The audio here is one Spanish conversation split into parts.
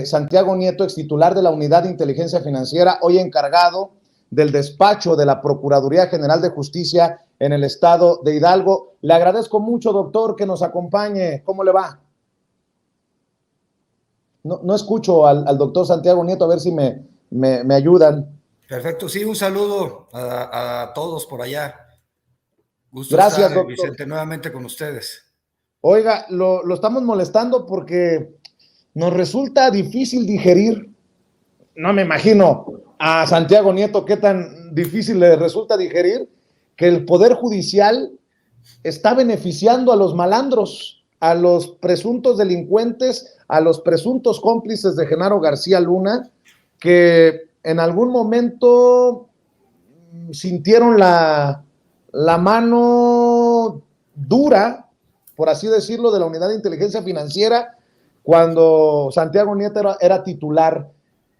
Santiago Nieto, ex titular de la Unidad de Inteligencia Financiera, hoy encargado del despacho de la Procuraduría General de Justicia en el estado de Hidalgo. Le agradezco mucho, doctor, que nos acompañe. ¿Cómo le va? No escucho al doctor Santiago Nieto, a ver si me ayudan. Perfecto, sí, un saludo a todos por allá. Gusto Gracias, estar, doctor. Vicente, nuevamente con ustedes. Oiga, lo estamos molestando porque nos resulta difícil digerir. No me imagino a Santiago Nieto qué tan difícil le resulta digerir que el Poder Judicial está beneficiando a los malandros, a los presuntos delincuentes, a los presuntos cómplices de Genaro García Luna, que en algún momento sintieron la mano dura, por así decirlo, de la Unidad de Inteligencia Financiera cuando Santiago Nieto era titular.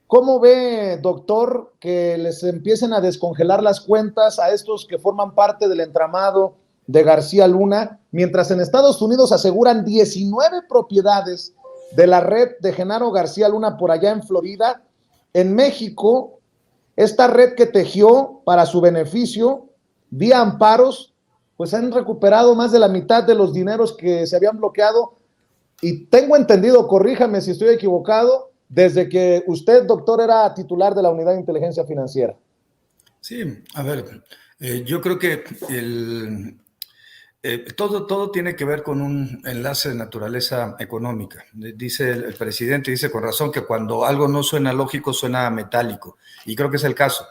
¿Cómo ve, doctor, que les empiecen a descongelar las cuentas a estos que forman parte del entramado de García Luna, mientras en Estados Unidos aseguran 19 propiedades de la red de Genaro García Luna por allá en Florida? En México, esta red que tejió para su beneficio, vía amparos, pues han recuperado más de la mitad de los dineros que se habían bloqueado. Y tengo entendido, corríjame si estoy equivocado, desde que usted, doctor, era titular de la Unidad de Inteligencia Financiera. Sí, a ver, yo creo que todo tiene que ver con un enlace de naturaleza económica. Dice el presidente, dice con razón que cuando algo no suena lógico, suena metálico. Y creo que es el caso.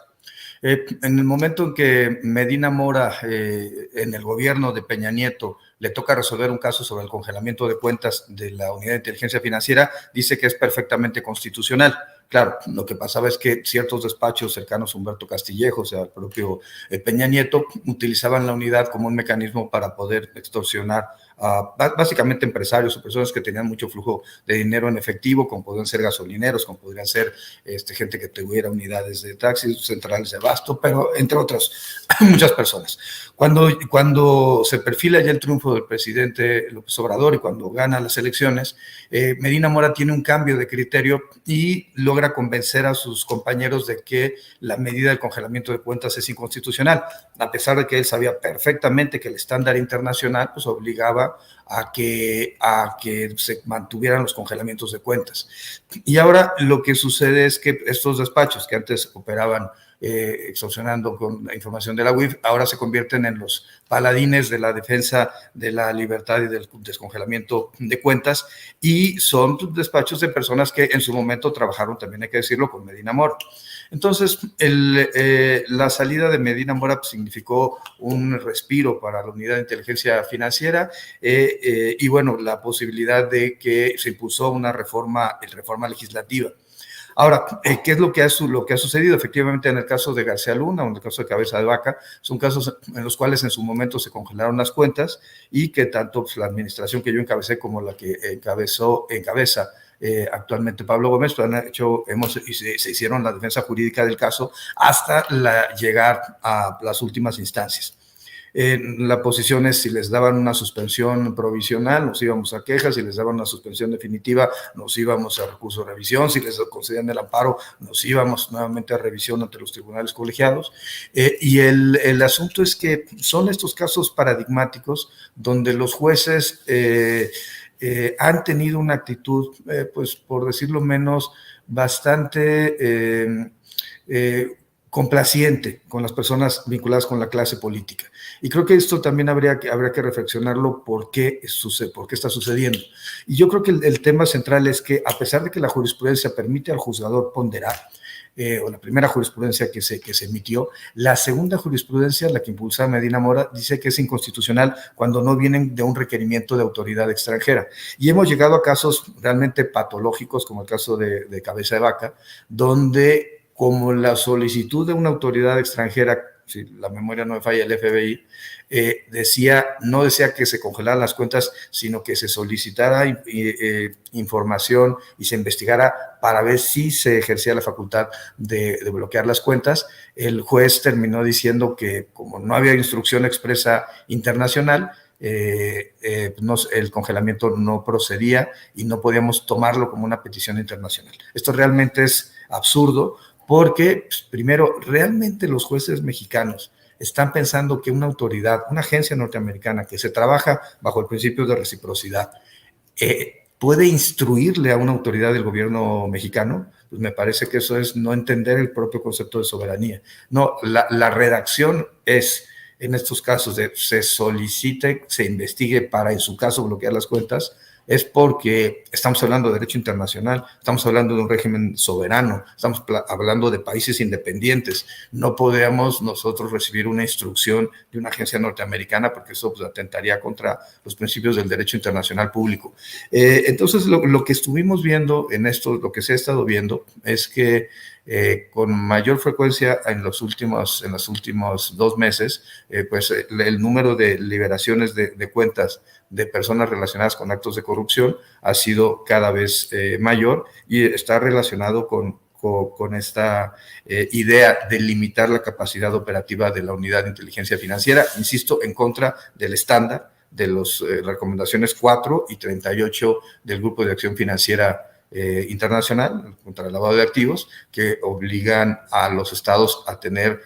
En el momento en que Medina Mora, en el gobierno de Peña Nieto, le toca resolver un caso sobre el congelamiento de cuentas de la Unidad de Inteligencia Financiera, dice que es perfectamente constitucional. Claro, lo que pasaba es que ciertos despachos cercanos a Humberto Castillejo, o sea, al propio Peña Nieto, utilizaban la unidad como un mecanismo para poder extorsionar a básicamente empresarios o personas que tenían mucho flujo de dinero en efectivo, como podrían ser gasolineros, como podrían ser gente que tuviera unidades de taxis, centrales de abasto, pero entre otras muchas personas. Cuando se perfila ya el triunfo del presidente López Obrador y cuando gana las elecciones, Medina Mora tiene un cambio de criterio y logra convencer a sus compañeros de que la medida del congelamiento de cuentas es inconstitucional, a pesar de que él sabía perfectamente que el estándar internacional pues obligaba a que se mantuvieran los congelamientos de cuentas. Y ahora lo que sucede es que estos despachos que antes operaban extorsionando con la información de la UIF, ahora se convierten en los paladines de la defensa de la libertad y del descongelamiento de cuentas, y son despachos de personas que en su momento trabajaron, también hay que decirlo, con Medina Mora. Entonces, la salida de Medina Mora significó un respiro para la Unidad de Inteligencia Financiera y, bueno, la posibilidad de que se impulsó una reforma legislativa. Ahora, ¿qué es lo que ha sucedido? Efectivamente, en el caso de García Luna o en el caso de Cabeza de Vaca, son casos en los cuales en su momento se congelaron las cuentas y que tanto pues, la administración que yo encabecé como la que encabeza actualmente Pablo Gómez, pues se hicieron la defensa jurídica del caso hasta llegar a las últimas instancias. La posición es si les daban una suspensión provisional, nos íbamos a quejas, si les daban una suspensión definitiva, nos íbamos a recurso de revisión, si les concedían el amparo, nos íbamos nuevamente a revisión ante los tribunales colegiados. Y el asunto es que son estos casos paradigmáticos donde los jueces han tenido una actitud, pues por decirlo menos, bastante complaciente con las personas vinculadas con la clase política. Y creo que esto también habría que reflexionarlo por qué está sucediendo. Y yo creo que el tema central es que, a pesar de que la jurisprudencia permite al juzgador ponderar, o la primera jurisprudencia que se emitió, la segunda jurisprudencia, la que impulsa Medina Mora, dice que es inconstitucional cuando no vienen de un requerimiento de autoridad extranjera. Y hemos llegado a casos realmente patológicos, como el caso de Cabeza de Vaca, donde como la solicitud de una autoridad extranjera, si la memoria no me falla, el FBI, no decía que se congelaran las cuentas, sino que se solicitara información y se investigara para ver si se ejercía la facultad de bloquear las cuentas. El juez terminó diciendo que como no había instrucción expresa internacional, el congelamiento no procedía y no podíamos tomarlo como una petición internacional. Esto realmente es absurdo porque, pues, primero, realmente los jueces mexicanos están pensando que una autoridad, una agencia norteamericana que se trabaja bajo el principio de reciprocidad, puede instruirle a una autoridad del gobierno mexicano. Pues me parece que eso es no entender el propio concepto de soberanía. No, la redacción es, en estos casos, se solicite, se investigue para, en su caso, bloquear las cuentas, es porque estamos hablando de derecho internacional, estamos hablando de un régimen soberano, estamos hablando de países independientes. No podemos nosotros recibir una instrucción de una agencia norteamericana porque eso, pues, atentaría contra los principios del derecho internacional público. Entonces, lo que estuvimos viendo en esto, lo que se ha estado viendo, es que con mayor frecuencia en los últimos 2 meses, pues el número de liberaciones de cuentas de personas relacionadas con actos de corrupción ha sido cada vez mayor y está relacionado con esta idea de limitar la capacidad operativa de la unidad de inteligencia financiera, insisto, en contra del estándar de las recomendaciones 4 y 38 del Grupo de Acción Financiera Internacional contra el lavado de activos, que obligan a los estados a tener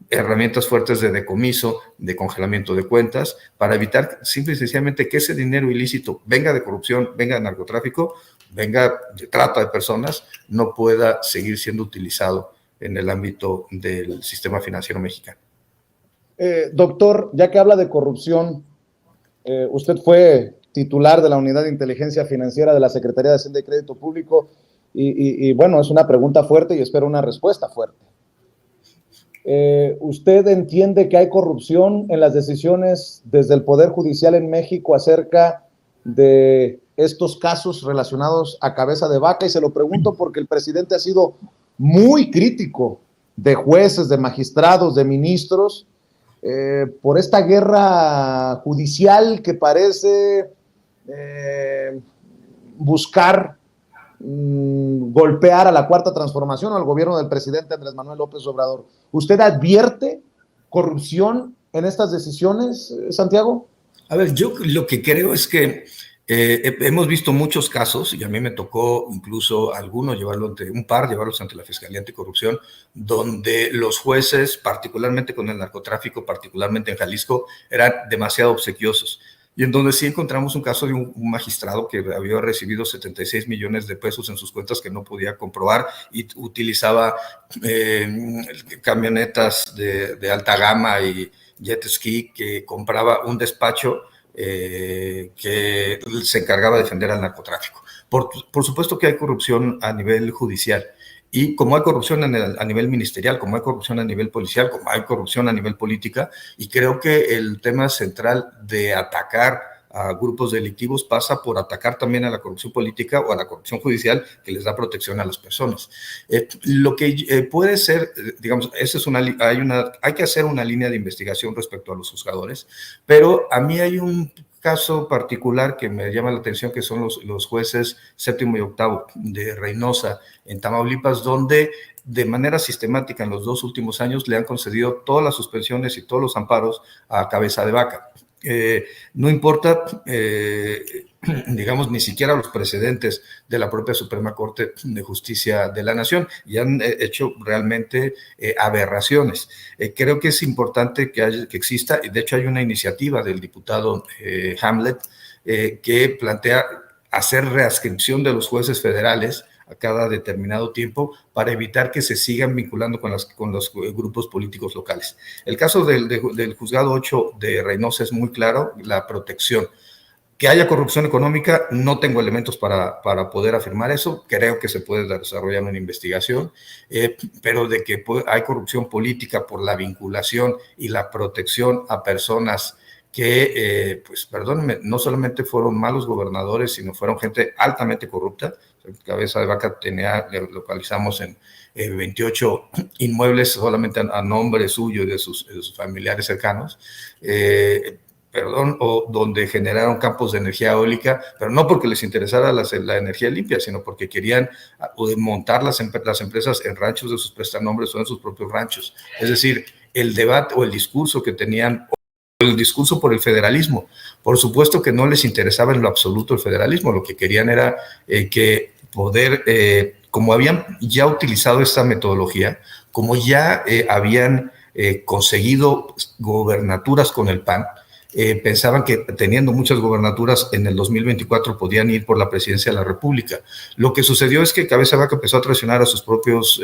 herramientas fuertes de decomiso, de congelamiento de cuentas, para evitar simple y sencillamente que ese dinero ilícito, venga de corrupción, venga de narcotráfico, venga de trata de personas, no pueda seguir siendo utilizado en el ámbito del sistema financiero mexicano. Doctor, ya que habla de corrupción, usted fue titular de la Unidad de Inteligencia Financiera de la Secretaría de Hacienda y Crédito Público y bueno, es una pregunta fuerte y espero una respuesta fuerte. ¿Usted entiende que hay corrupción en las decisiones desde el Poder Judicial en México acerca de estos casos relacionados a Cabeza de Vaca? Y se lo pregunto porque el presidente ha sido muy crítico de jueces, de magistrados, de ministros, por esta guerra judicial que parece buscar golpear a la Cuarta Transformación o al gobierno del presidente Andrés Manuel López Obrador. ¿Usted advierte corrupción en estas decisiones, Santiago? A ver, yo lo que creo es que hemos visto muchos casos, y a mí me tocó incluso algunos llevarlos ante la Fiscalía Anticorrupción, donde los jueces, particularmente con el narcotráfico, particularmente en Jalisco, eran demasiado obsequiosos. Y en donde sí encontramos un caso de un magistrado que había recibido 76 millones de pesos en sus cuentas que no podía comprobar y utilizaba camionetas de alta gama y jet ski, que compraba un despacho que se encargaba de defender al narcotráfico. Por supuesto que hay corrupción a nivel judicial. Y como hay corrupción a nivel ministerial, como hay corrupción a nivel policial, como hay corrupción a nivel política, y creo que el tema central de atacar a grupos delictivos pasa por atacar también a la corrupción política o a la corrupción judicial que les da protección a las personas. Lo que puede ser, digamos, hay que hacer una línea de investigación respecto a los juzgadores, pero a mí hay un caso particular que me llama la atención, que son los jueces séptimo y octavo de Reynosa, en Tamaulipas, donde de manera sistemática en los 2 últimos años le han concedido todas las suspensiones y todos los amparos a Cabeza de Vaca. No importa, digamos, ni siquiera los precedentes de la propia Suprema Corte de Justicia de la Nación, y han hecho realmente aberraciones. Creo que es importante que exista, y de hecho hay una iniciativa del diputado Hamlet que plantea hacer readscripción de los jueces federales a cada determinado tiempo para evitar que se sigan vinculando con los grupos políticos locales. El caso del juzgado 8 de Reynosa es muy claro, la protección. Que haya corrupción económica, no tengo elementos para poder afirmar eso. Creo que se puede desarrollar una investigación, pero de que hay corrupción política por la vinculación y la protección a personas que, pues perdónenme, no solamente fueron malos gobernadores, sino fueron gente altamente corrupta. Cabeza de Vaca localizamos en 28 inmuebles solamente a nombre suyo y de sus familiares cercanos, o donde generaron campos de energía eólica, pero no porque les interesara la energía limpia, sino porque querían montar las empresas en ranchos de sus prestanombres o en sus propios ranchos. Es decir, el debate o el discurso que tenían el discurso por el federalismo. Por supuesto que no les interesaba en lo absoluto el federalismo, lo que querían era que poder, como habían ya utilizado esta metodología, como ya habían conseguido gobernaturas con el PAN, pensaban que teniendo muchas gobernaturas en el 2024 podían ir por la presidencia de la República. Lo que sucedió es que Cabeza de Vaca empezó a traicionar a sus propios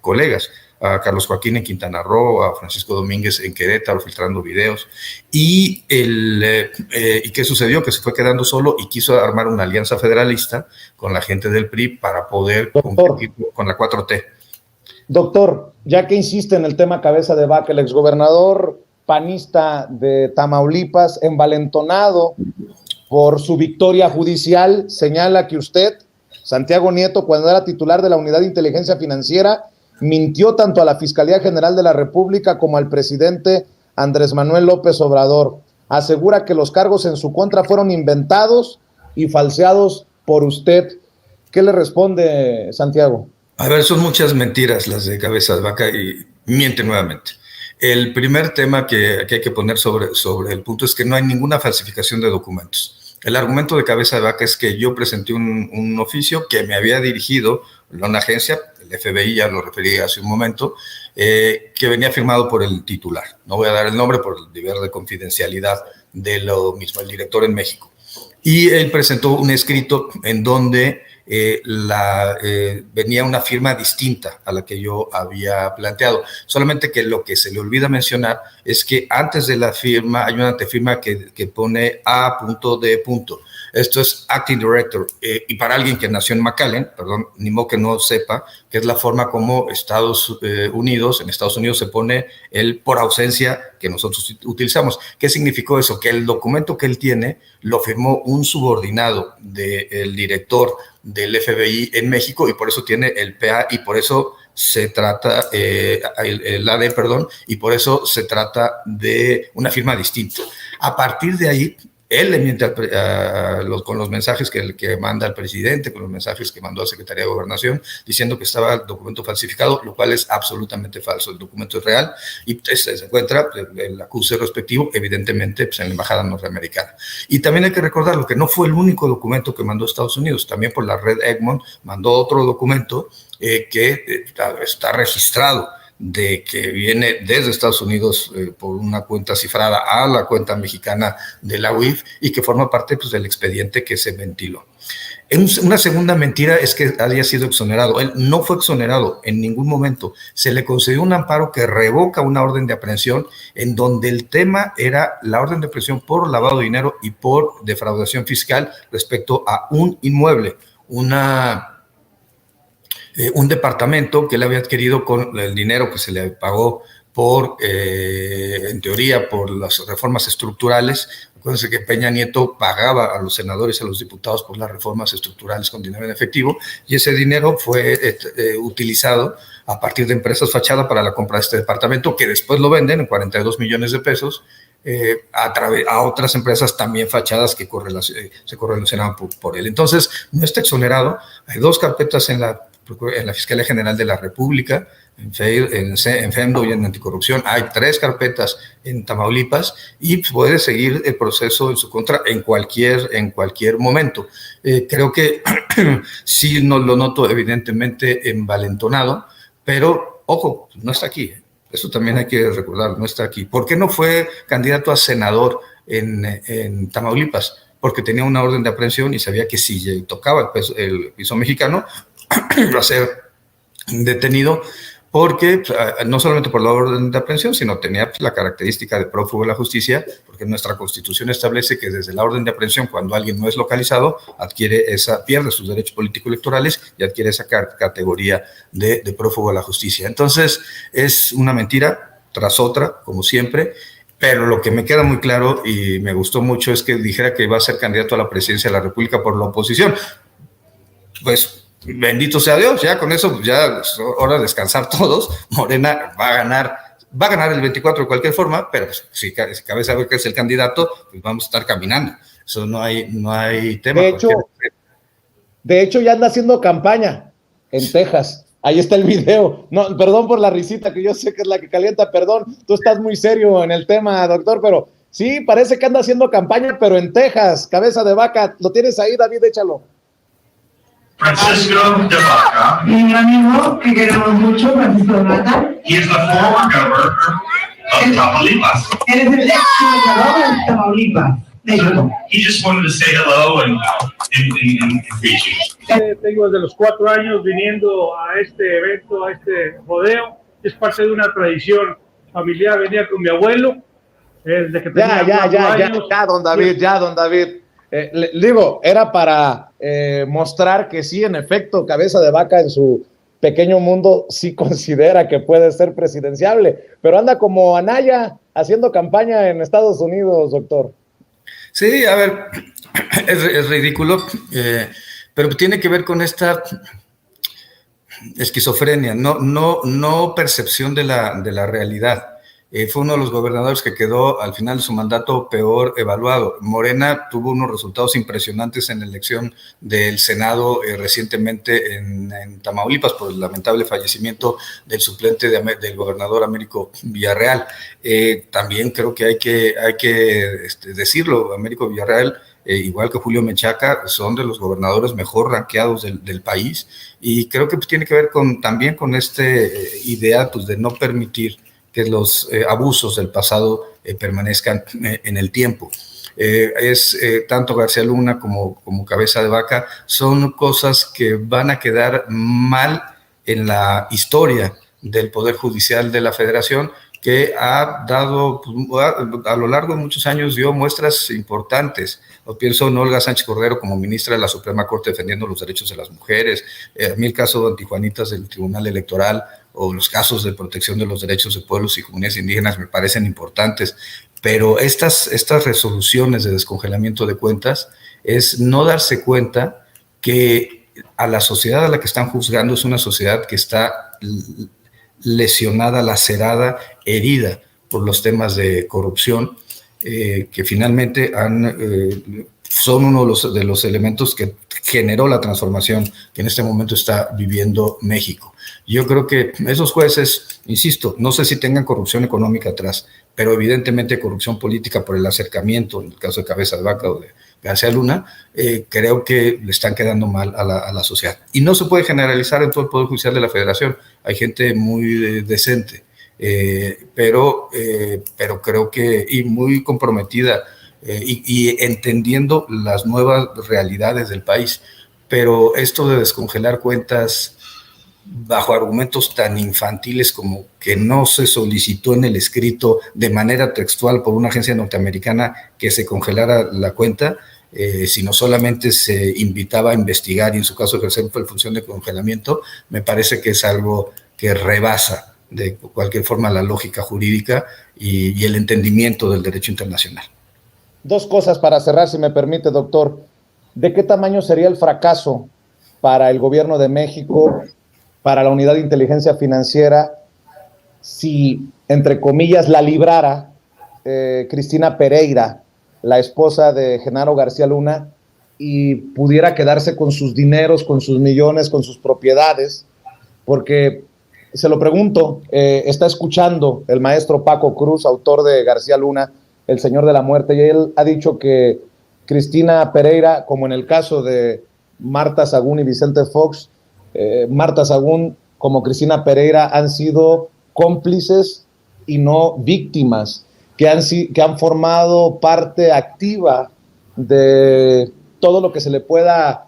colegas, a Carlos Joaquín en Quintana Roo, a Francisco Domínguez en Querétaro, filtrando videos. ¿Y qué sucedió? Que se fue quedando solo y quiso armar una alianza federalista con la gente del PRI para poder competir con la 4T. Doctor, ya que insiste en el tema Cabeza de Vaca, el exgobernador panista de Tamaulipas, envalentonado por su victoria judicial, señala que usted, Santiago Nieto, cuando era titular de la Unidad de Inteligencia Financiera, mintió tanto a la Fiscalía General de la República como al presidente Andrés Manuel López Obrador. Asegura que los cargos en su contra fueron inventados y falseados por usted. ¿Qué le responde, Santiago? A ver, son muchas mentiras las de Cabeza de Vaca y miente nuevamente. El primer tema que hay que poner sobre el punto es que no hay ninguna falsificación de documentos. El argumento de Cabeza de Vaca es que yo presenté un oficio que me había dirigido una agencia, el FBI, ya lo referí hace un momento, que venía firmado por el titular. No voy a dar el nombre por el deber de confidencialidad de lo mismo, el director en México. Y él presentó un escrito en donde venía una firma distinta a la que yo había planteado. Solamente que lo que se le olvida mencionar es que antes de la firma hay una antefirma que pone A.D. Esto es Acting Director. Y para alguien que nació en McAllen, perdón, ni modo que no sepa, que es la forma como en Estados Unidos se pone el por ausencia que nosotros utilizamos. ¿Qué significó eso? Que el documento que él tiene lo firmó un subordinado del director del FBI en México y por eso tiene el PA y por eso se trata, el AD, perdón, y por eso se trata de una firma distinta. A partir de ahí, él le miente con los mensajes que manda al presidente, con los mensajes que mandó a Secretaría de Gobernación, diciendo que estaba el documento falsificado, lo cual es absolutamente falso. El documento es real y se encuentra el acuse respectivo, evidentemente, pues, en la Embajada Norteamericana. Y también hay que recordar lo que no fue el único documento que mandó Estados Unidos. También por la red Egmont mandó otro documento que está registrado, de que viene desde Estados Unidos por una cuenta cifrada a la cuenta mexicana de la UIF y que forma parte, pues, del expediente que se ventiló. Una segunda mentira es que haya sido exonerado. Él no fue exonerado en ningún momento. Se le concedió un amparo que revoca una orden de aprehensión en donde el tema era la orden de aprehensión por lavado de dinero y por defraudación fiscal respecto a un inmueble, un departamento que él había adquirido con el dinero que se le pagó en teoría, por las reformas estructurales. Acuérdense que Peña Nieto pagaba a los senadores y a los diputados por las reformas estructurales con dinero en efectivo, y ese dinero fue utilizado a partir de empresas fachada para la compra de este departamento, que después lo venden en 42 millones de pesos a otras empresas también fachadas que se correlacionaban por él. Entonces, no está exonerado. Hay 2 carpetas en la Fiscalía General de la República, en FEMDO y en Anticorrupción. Hay 3 carpetas en Tamaulipas y puede seguir el proceso en su contra en cualquier momento. Creo que sí lo noto evidentemente envalentonado, pero ojo, no está aquí. Eso también hay que recordar, no está aquí. ¿Por qué no fue candidato a senador en Tamaulipas? Porque tenía una orden de aprehensión y sabía que si tocaba el piso mexicano iba a ser detenido, porque no solamente por la orden de aprehensión, sino tenía la característica de prófugo de la justicia, porque nuestra Constitución establece que desde la orden de aprehensión, cuando alguien no es localizado, pierde sus derechos político-electorales y adquiere esa categoría de prófugo de la justicia. Entonces, es una mentira tras otra, como siempre, pero lo que me queda muy claro y me gustó mucho es que dijera que iba a ser candidato a la presidencia de la República por la oposición. Pues bendito sea Dios, ya con eso ya es hora de descansar todos. Morena va a ganar el 24 de cualquier forma, pero si Cabeza de Vaca es el candidato, pues vamos a estar caminando. Eso no hay tema. De hecho, ya anda haciendo campaña en Texas. Ahí está el video. No, perdón por la risita, que yo sé que es la que calienta, perdón. Tú estás muy serio en el tema, doctor, pero sí, parece que anda haciendo campaña, pero en Texas, cabeza de vaca. ¿Lo tienes ahí, David? Échalo. Francisco de Vaca. Mi amigo que queremos mucho, Francisco de Vaca. He is the former governor of Tamaulipas. Él es el ex gobernador de Tamaulipas, México. He just wanted to say hello and greet you. Tengo desde los 4 años viniendo a este evento, a este rodeo. Es parte de una tradición familiar. Venía con mi abuelo desde que tenía 4 años. Ya, don David. Digo, era para mostrar que sí, en efecto, cabeza de vaca en su pequeño mundo sí considera que puede ser presidenciable, pero anda como Anaya haciendo campaña en Estados Unidos, doctor. Sí, a ver, es ridículo, pero tiene que ver con esta esquizofrenia, no percepción de la realidad. Fue uno de los gobernadores que quedó al final de su mandato peor evaluado. Morena tuvo unos resultados impresionantes en la elección del Senado recientemente en Tamaulipas por el lamentable fallecimiento del suplente del gobernador Américo Villarreal. También creo que hay que decirlo, Américo Villarreal, igual que Julio Menchaca, son de los gobernadores mejor rankeados del país, y creo que tiene que ver también con esta idea pues, de no permitir que los abusos del pasado permanezcan en el tiempo. Tanto García Luna como cabeza de vaca son cosas que van a quedar mal en la historia del Poder Judicial de la Federación, que ha dado, a lo largo de muchos años, dio muestras importantes. Pienso en Olga Sánchez Cordero como ministra de la Suprema Corte defendiendo los derechos de las mujeres, a mí el caso de antijuanitas del Tribunal Electoral, o los casos de protección de los derechos de pueblos y comunidades indígenas me parecen importantes, pero estas resoluciones de descongelamiento de cuentas es no darse cuenta que a la sociedad a la que están juzgando es una sociedad que está lesionada, lacerada, herida por los temas de corrupción, que finalmente son uno de los elementos que generó la transformación que en este momento está viviendo México. Yo creo que esos jueces, insisto, no sé si tengan corrupción económica atrás, pero evidentemente corrupción política por el acercamiento, en el caso de Cabeza de Vaca o de García Luna, creo que le están quedando mal a la sociedad. Y no se puede generalizar en todo el Poder Judicial de la Federación. Hay gente muy decente, pero creo que, y muy comprometida, y entendiendo las nuevas realidades del país. Pero esto de descongelar cuentas bajo argumentos tan infantiles como que no se solicitó en el escrito de manera textual por una agencia norteamericana que se congelara la cuenta, sino solamente se invitaba a investigar y en su caso ejercer función de congelamiento, me parece que es algo que rebasa de cualquier forma la lógica jurídica y el entendimiento del derecho internacional. Dos cosas para cerrar, si me permite, doctor. ¿De qué tamaño sería el fracaso para el gobierno de México, para la Unidad de Inteligencia Financiera, si, entre comillas, la librara Cristina Pereira, la esposa de Genaro García Luna, y pudiera quedarse con sus dineros, con sus millones, con sus propiedades? Porque, se lo pregunto, está escuchando el maestro Paco Cruz, autor de García Luna, El Señor de la Muerte, y él ha dicho que Cristina Pereira, como en el caso de Marta Sagún y Vicente Fox, Marta Sagún como Cristina Pereira han sido cómplices y no víctimas, que han formado parte activa de todo lo que se le pueda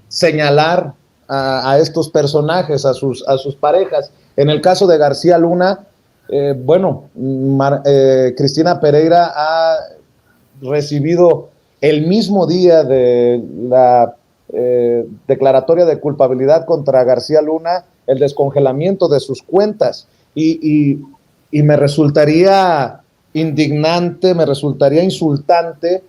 señalar a estos personajes, a sus parejas. En el caso de García Luna, Cristina Pereira ha recibido el mismo día de la declaratoria de culpabilidad contra García Luna el descongelamiento de sus cuentas, y me resultaría indignante, me resultaría insultante,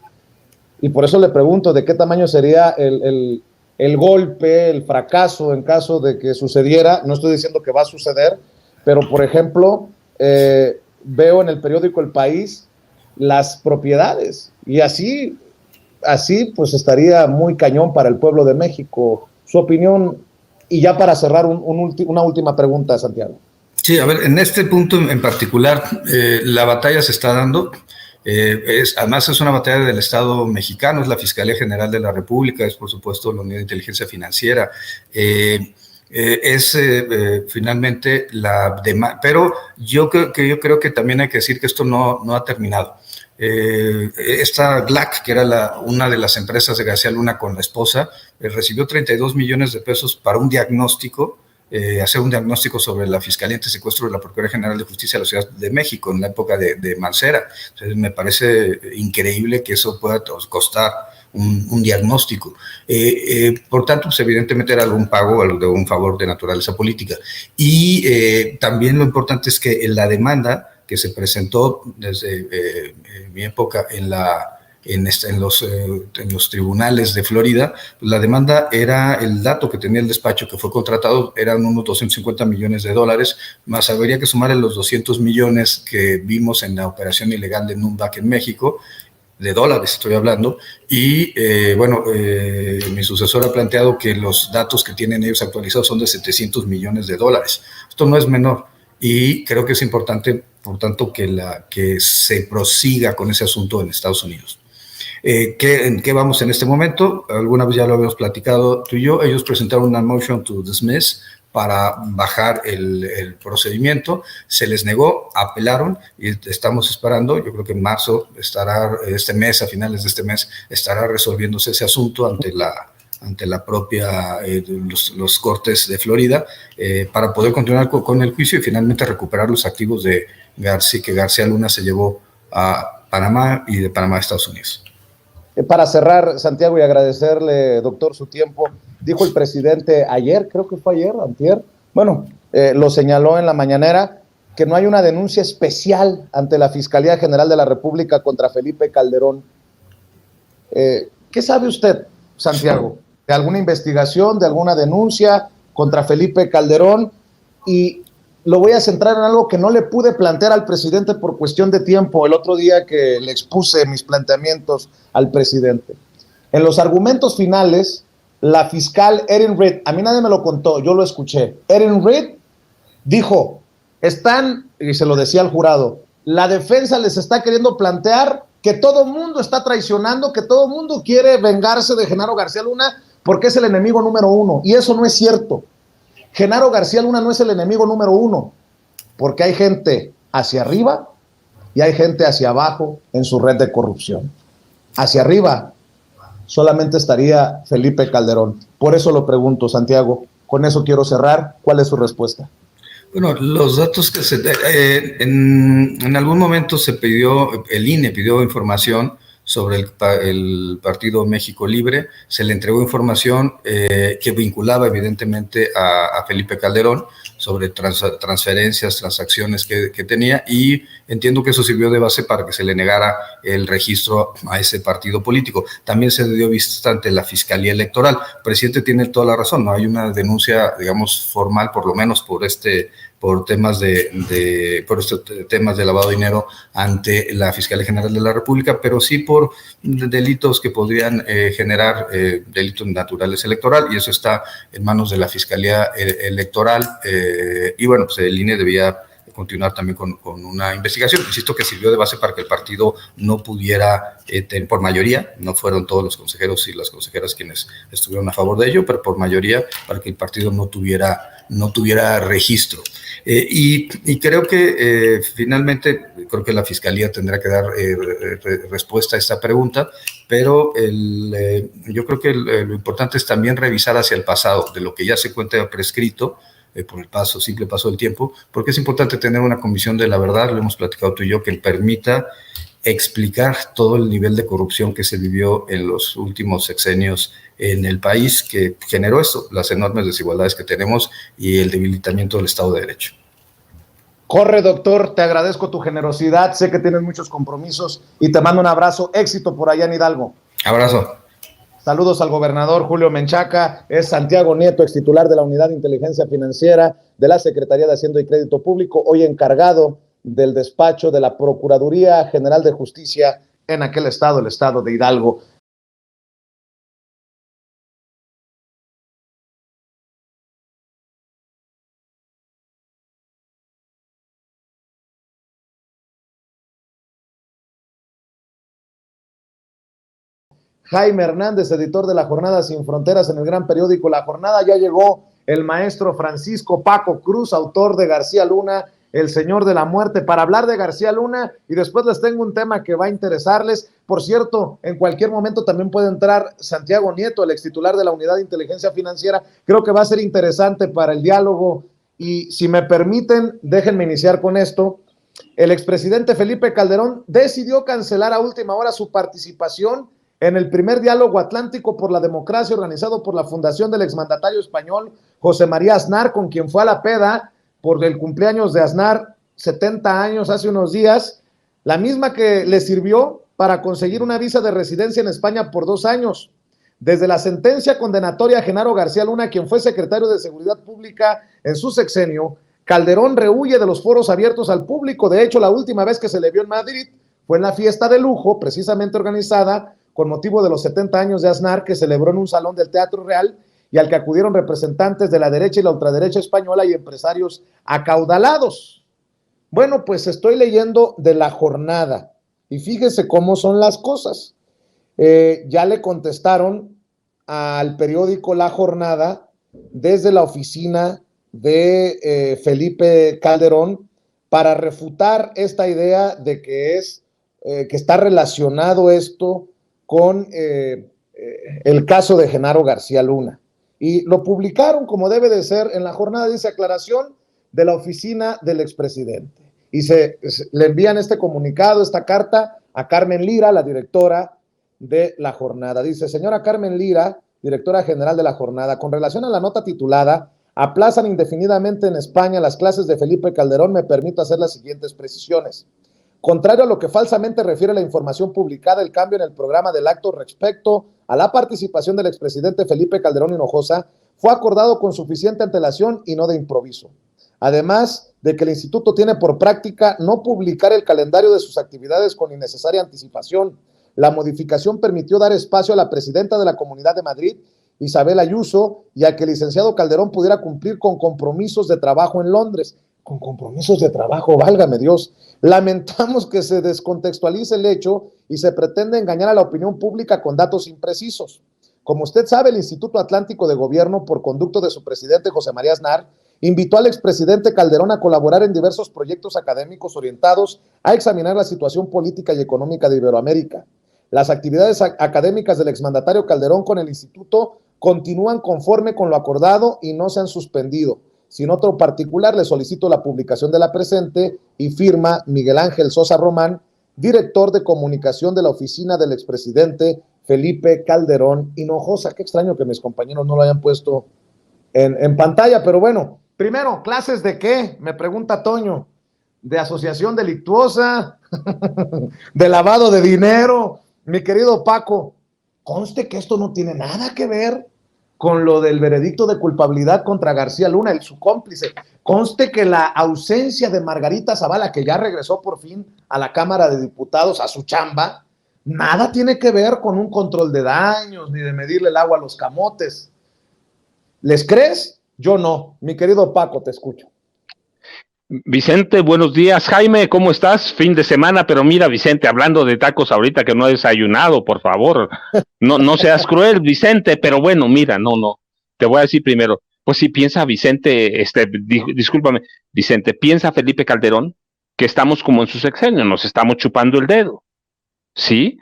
y por eso le pregunto de qué tamaño sería el golpe, el fracaso en caso de que sucediera. No estoy diciendo que va a suceder, pero por ejemplo, veo en el periódico El País las propiedades, y así pues estaría muy cañón para el pueblo de México. Su opinión, Y ya para cerrar, una última pregunta, Santiago. Sí, a ver, en este punto en particular, la batalla se está dando. Además, es una batalla del Estado mexicano, es la Fiscalía General de la República, es por supuesto la Unidad de Inteligencia Financiera. Finalmente la demanda, pero yo creo que también hay que decir que esto no ha terminado. Esta GLAC, que era una de las empresas de García Luna con la esposa, recibió 32 millones de pesos para un diagnóstico, hacer un diagnóstico sobre la Fiscalía Antisecuestro de la Procuraduría General de Justicia de la Ciudad de México en la época de Mancera. Entonces, me parece increíble que eso pueda costar un diagnóstico. Por tanto, pues, evidentemente era algún pago de un favor de naturaleza política. Y también lo importante es que en la demanda que se presentó desde mi época en los tribunales de Florida, la demanda era, el dato que tenía el despacho que fue contratado eran unos 250 millones de dólares, más habría que sumarle los 200 millones que vimos en la operación ilegal de Nunback en México, de dólares estoy hablando, y mi sucesor ha planteado que los datos que tienen ellos actualizados son de 700 millones de dólares. Esto no es menor, y creo que es importante, por tanto, que se prosiga con ese asunto en Estados Unidos. ¿En qué vamos en este momento? Alguna vez ya lo habíamos platicado tú y yo. Ellos presentaron una motion to dismiss para bajar el procedimiento, se les negó, apelaron y estamos esperando, yo creo que en marzo a finales de este mes, estará resolviéndose ese asunto ante la propia, los cortes de Florida, para poder continuar con el juicio y finalmente recuperar los activos que García Luna se llevó a Panamá y de Panamá a Estados Unidos. Para cerrar, Santiago, y agradecerle, doctor, su tiempo, dijo el presidente ayer, creo que fue ayer, antier, lo señaló en la mañanera, que no hay una denuncia especial ante la Fiscalía General de la República contra Felipe Calderón. ¿Qué sabe usted, Santiago, de alguna investigación, de alguna denuncia contra Felipe Calderón? Y lo voy a centrar en algo que no le pude plantear al presidente por cuestión de tiempo el otro día que le expuse mis planteamientos al presidente. En los argumentos finales, la fiscal Erin Reed, a mí nadie me lo contó, yo lo escuché, Erin Reed dijo, y se lo decía al jurado, la defensa les está queriendo plantear que todo mundo está traicionando, que todo mundo quiere vengarse de Genaro García Luna porque es el enemigo número uno, y eso no es cierto. Genaro García Luna no es el enemigo número uno, porque hay gente hacia arriba y hay gente hacia abajo en su red de corrupción. Hacia arriba solamente estaría Felipe Calderón. Por eso lo pregunto, Santiago. Con eso quiero cerrar. ¿Cuál es su respuesta? Bueno, los datos que en algún momento el INE pidió información sobre el Partido México Libre, se le entregó información que vinculaba evidentemente a Felipe Calderón sobre transferencias, transacciones que tenía, y entiendo que eso sirvió de base para que se le negara el registro a ese partido político. También se dio vista ante la Fiscalía Electoral. El presidente tiene toda la razón, no hay una denuncia, digamos, formal, por lo menos por temas de lavado de dinero ante la Fiscalía General de la República, pero sí por delitos que podrían generar delitos naturales electoral, y eso está en manos de la Fiscalía Electoral, y bueno, pues el INE debía continuar también con una investigación. Insisto que sirvió de base para que el partido no pudiera, por mayoría, no fueron todos los consejeros y las consejeras quienes estuvieron a favor de ello, pero por mayoría para que el partido no tuviera registro. Y creo que finalmente, creo que la Fiscalía tendrá que dar respuesta a esta pregunta, pero yo creo que lo importante es también revisar hacia el pasado, de lo que ya se cuenta prescrito, por el simple paso del tiempo, porque es importante tener una comisión de la verdad, lo hemos platicado tú y yo, que permita explicar todo el nivel de corrupción que se vivió en los últimos sexenios en el país, que generó esto, las enormes desigualdades que tenemos y el debilitamiento del Estado de Derecho. Corre, doctor, te agradezco tu generosidad, sé que tienes muchos compromisos y te mando un abrazo, éxito por allá en Hidalgo. Abrazo. Saludos al gobernador Julio Menchaca, es Santiago Nieto, ex titular de la Unidad de Inteligencia Financiera de la Secretaría de Hacienda y Crédito Público, hoy encargado del despacho de la Procuraduría General de Justicia en aquel estado, el estado de Hidalgo. Jaime Hernández, editor de La Jornada Sin Fronteras en el gran periódico La Jornada. Ya llegó el maestro Francisco Paco Cruz, autor de García Luna, El Señor de la Muerte, para hablar de García Luna, y después les tengo un tema que va a interesarles. Por cierto, en cualquier momento también puede entrar Santiago Nieto, el extitular de la Unidad de Inteligencia Financiera. Creo que va a ser interesante para el diálogo, y si me permiten, déjenme iniciar con esto. El expresidente Felipe Calderón decidió cancelar a última hora su participación en el primer diálogo atlántico por la democracia organizado por la fundación del exmandatario español José María Aznar, con quien fue a la peda por el cumpleaños de Aznar, 70 años hace unos días, la misma que le sirvió para conseguir una visa de residencia en España por 2 años. Desde la sentencia condenatoria a Genaro García Luna, quien fue secretario de Seguridad Pública en su sexenio, Calderón rehúye de los foros abiertos al público. De hecho, la última vez que se le vio en Madrid fue en la fiesta de lujo, precisamente organizada con motivo de los 70 años de Aznar, que celebró en un salón del Teatro Real y al que acudieron representantes de la derecha y la ultraderecha española y empresarios acaudalados. Bueno, pues estoy leyendo de La Jornada y fíjese cómo son las cosas. Ya le contestaron al periódico La Jornada desde la oficina de Felipe Calderón para refutar esta idea de que está relacionado esto con el caso de Genaro García Luna. Y lo publicaron como debe de ser en La Jornada, dice: aclaración de la oficina del expresidente. Y le envían este comunicado, esta carta a Carmen Lira, la directora de La Jornada. Dice: señora Carmen Lira, directora general de La Jornada, con relación a la nota titulada "Aplazan indefinidamente en España las clases de Felipe Calderón", me permito hacer las siguientes precisiones. Contrario a lo que falsamente refiere la información publicada, el cambio en el programa del acto respecto a la participación del expresidente Felipe Calderón Hinojosa fue acordado con suficiente antelación y no de improviso. Además de que el instituto tiene por práctica no publicar el calendario de sus actividades con innecesaria anticipación, la modificación permitió dar espacio a la presidenta de la Comunidad de Madrid, Isabel Ayuso, y a que el licenciado Calderón pudiera cumplir con compromisos de trabajo en Londres. Con compromisos de trabajo, válgame Dios. Lamentamos que se descontextualice el hecho y se pretende engañar a la opinión pública con datos imprecisos. Como usted sabe, el Instituto Atlántico de Gobierno, por conducto de su presidente José María Aznar, invitó al expresidente Calderón a colaborar en diversos proyectos académicos orientados a examinar la situación política y económica de Iberoamérica. Las actividades académicas del exmandatario Calderón con el instituto continúan conforme con lo acordado y no se han suspendido. Sin otro particular, le solicito la publicación de la presente y firma Miguel Ángel Sosa Román, director de comunicación de la oficina del expresidente Felipe Calderón Hinojosa. Qué extraño que mis compañeros no lo hayan puesto en pantalla, pero bueno. Primero, ¿clases de qué? Me pregunta Toño. ¿De asociación delictuosa? ¿De lavado de dinero? Mi querido Paco, conste que esto no tiene nada que ver con lo del veredicto de culpabilidad contra García Luna, su cómplice. Conste que la ausencia de Margarita Zavala, que ya regresó por fin a la Cámara de Diputados, a su chamba, nada tiene que ver con un control de daños, ni de medirle el agua a los camotes. ¿Les crees? Yo no. Mi querido Paco, te escucho. Vicente, buenos días. Jaime, ¿cómo estás? Fin de semana, pero mira, Vicente, hablando de tacos ahorita que no he desayunado, por favor, no seas cruel, Vicente, pero bueno, mira, no, te voy a decir primero, pues si piensa Vicente, discúlpame, Vicente, piensa Felipe Calderón que estamos como en su sexenio, nos estamos chupando el dedo, ¿sí?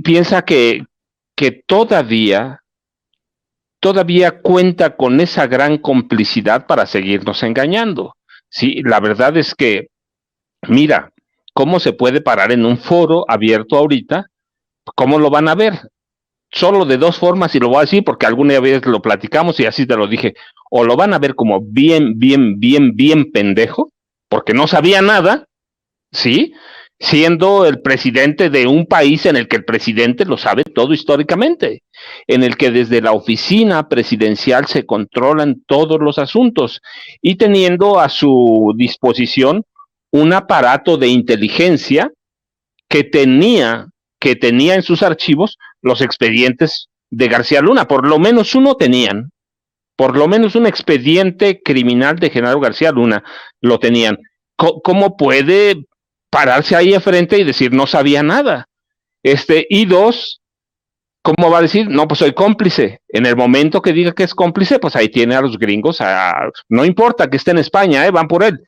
Piensa que todavía cuenta con esa gran complicidad para seguirnos engañando. Sí, la verdad es que, mira, ¿cómo se puede parar en un foro abierto ahorita? ¿Cómo lo van a ver? Solo de dos formas, y lo voy a decir porque alguna vez lo platicamos y así te lo dije. O lo van a ver como bien pendejo, porque no sabía nada, ¿sí? Siendo el presidente de un país en el que el presidente lo sabe todo históricamente, en el que desde la oficina presidencial se controlan todos los asuntos y teniendo a su disposición un aparato de inteligencia que tenía en sus archivos los expedientes de García Luna, por lo menos uno tenían, por lo menos un expediente criminal de Genaro García Luna lo tenían. ¿Cómo puede pararse ahí de frente y decir no sabía nada? Y dos, ¿cómo va a decir? No, pues soy cómplice. En el momento que diga que es cómplice, pues ahí tiene a los gringos. No importa que esté en España, van por él.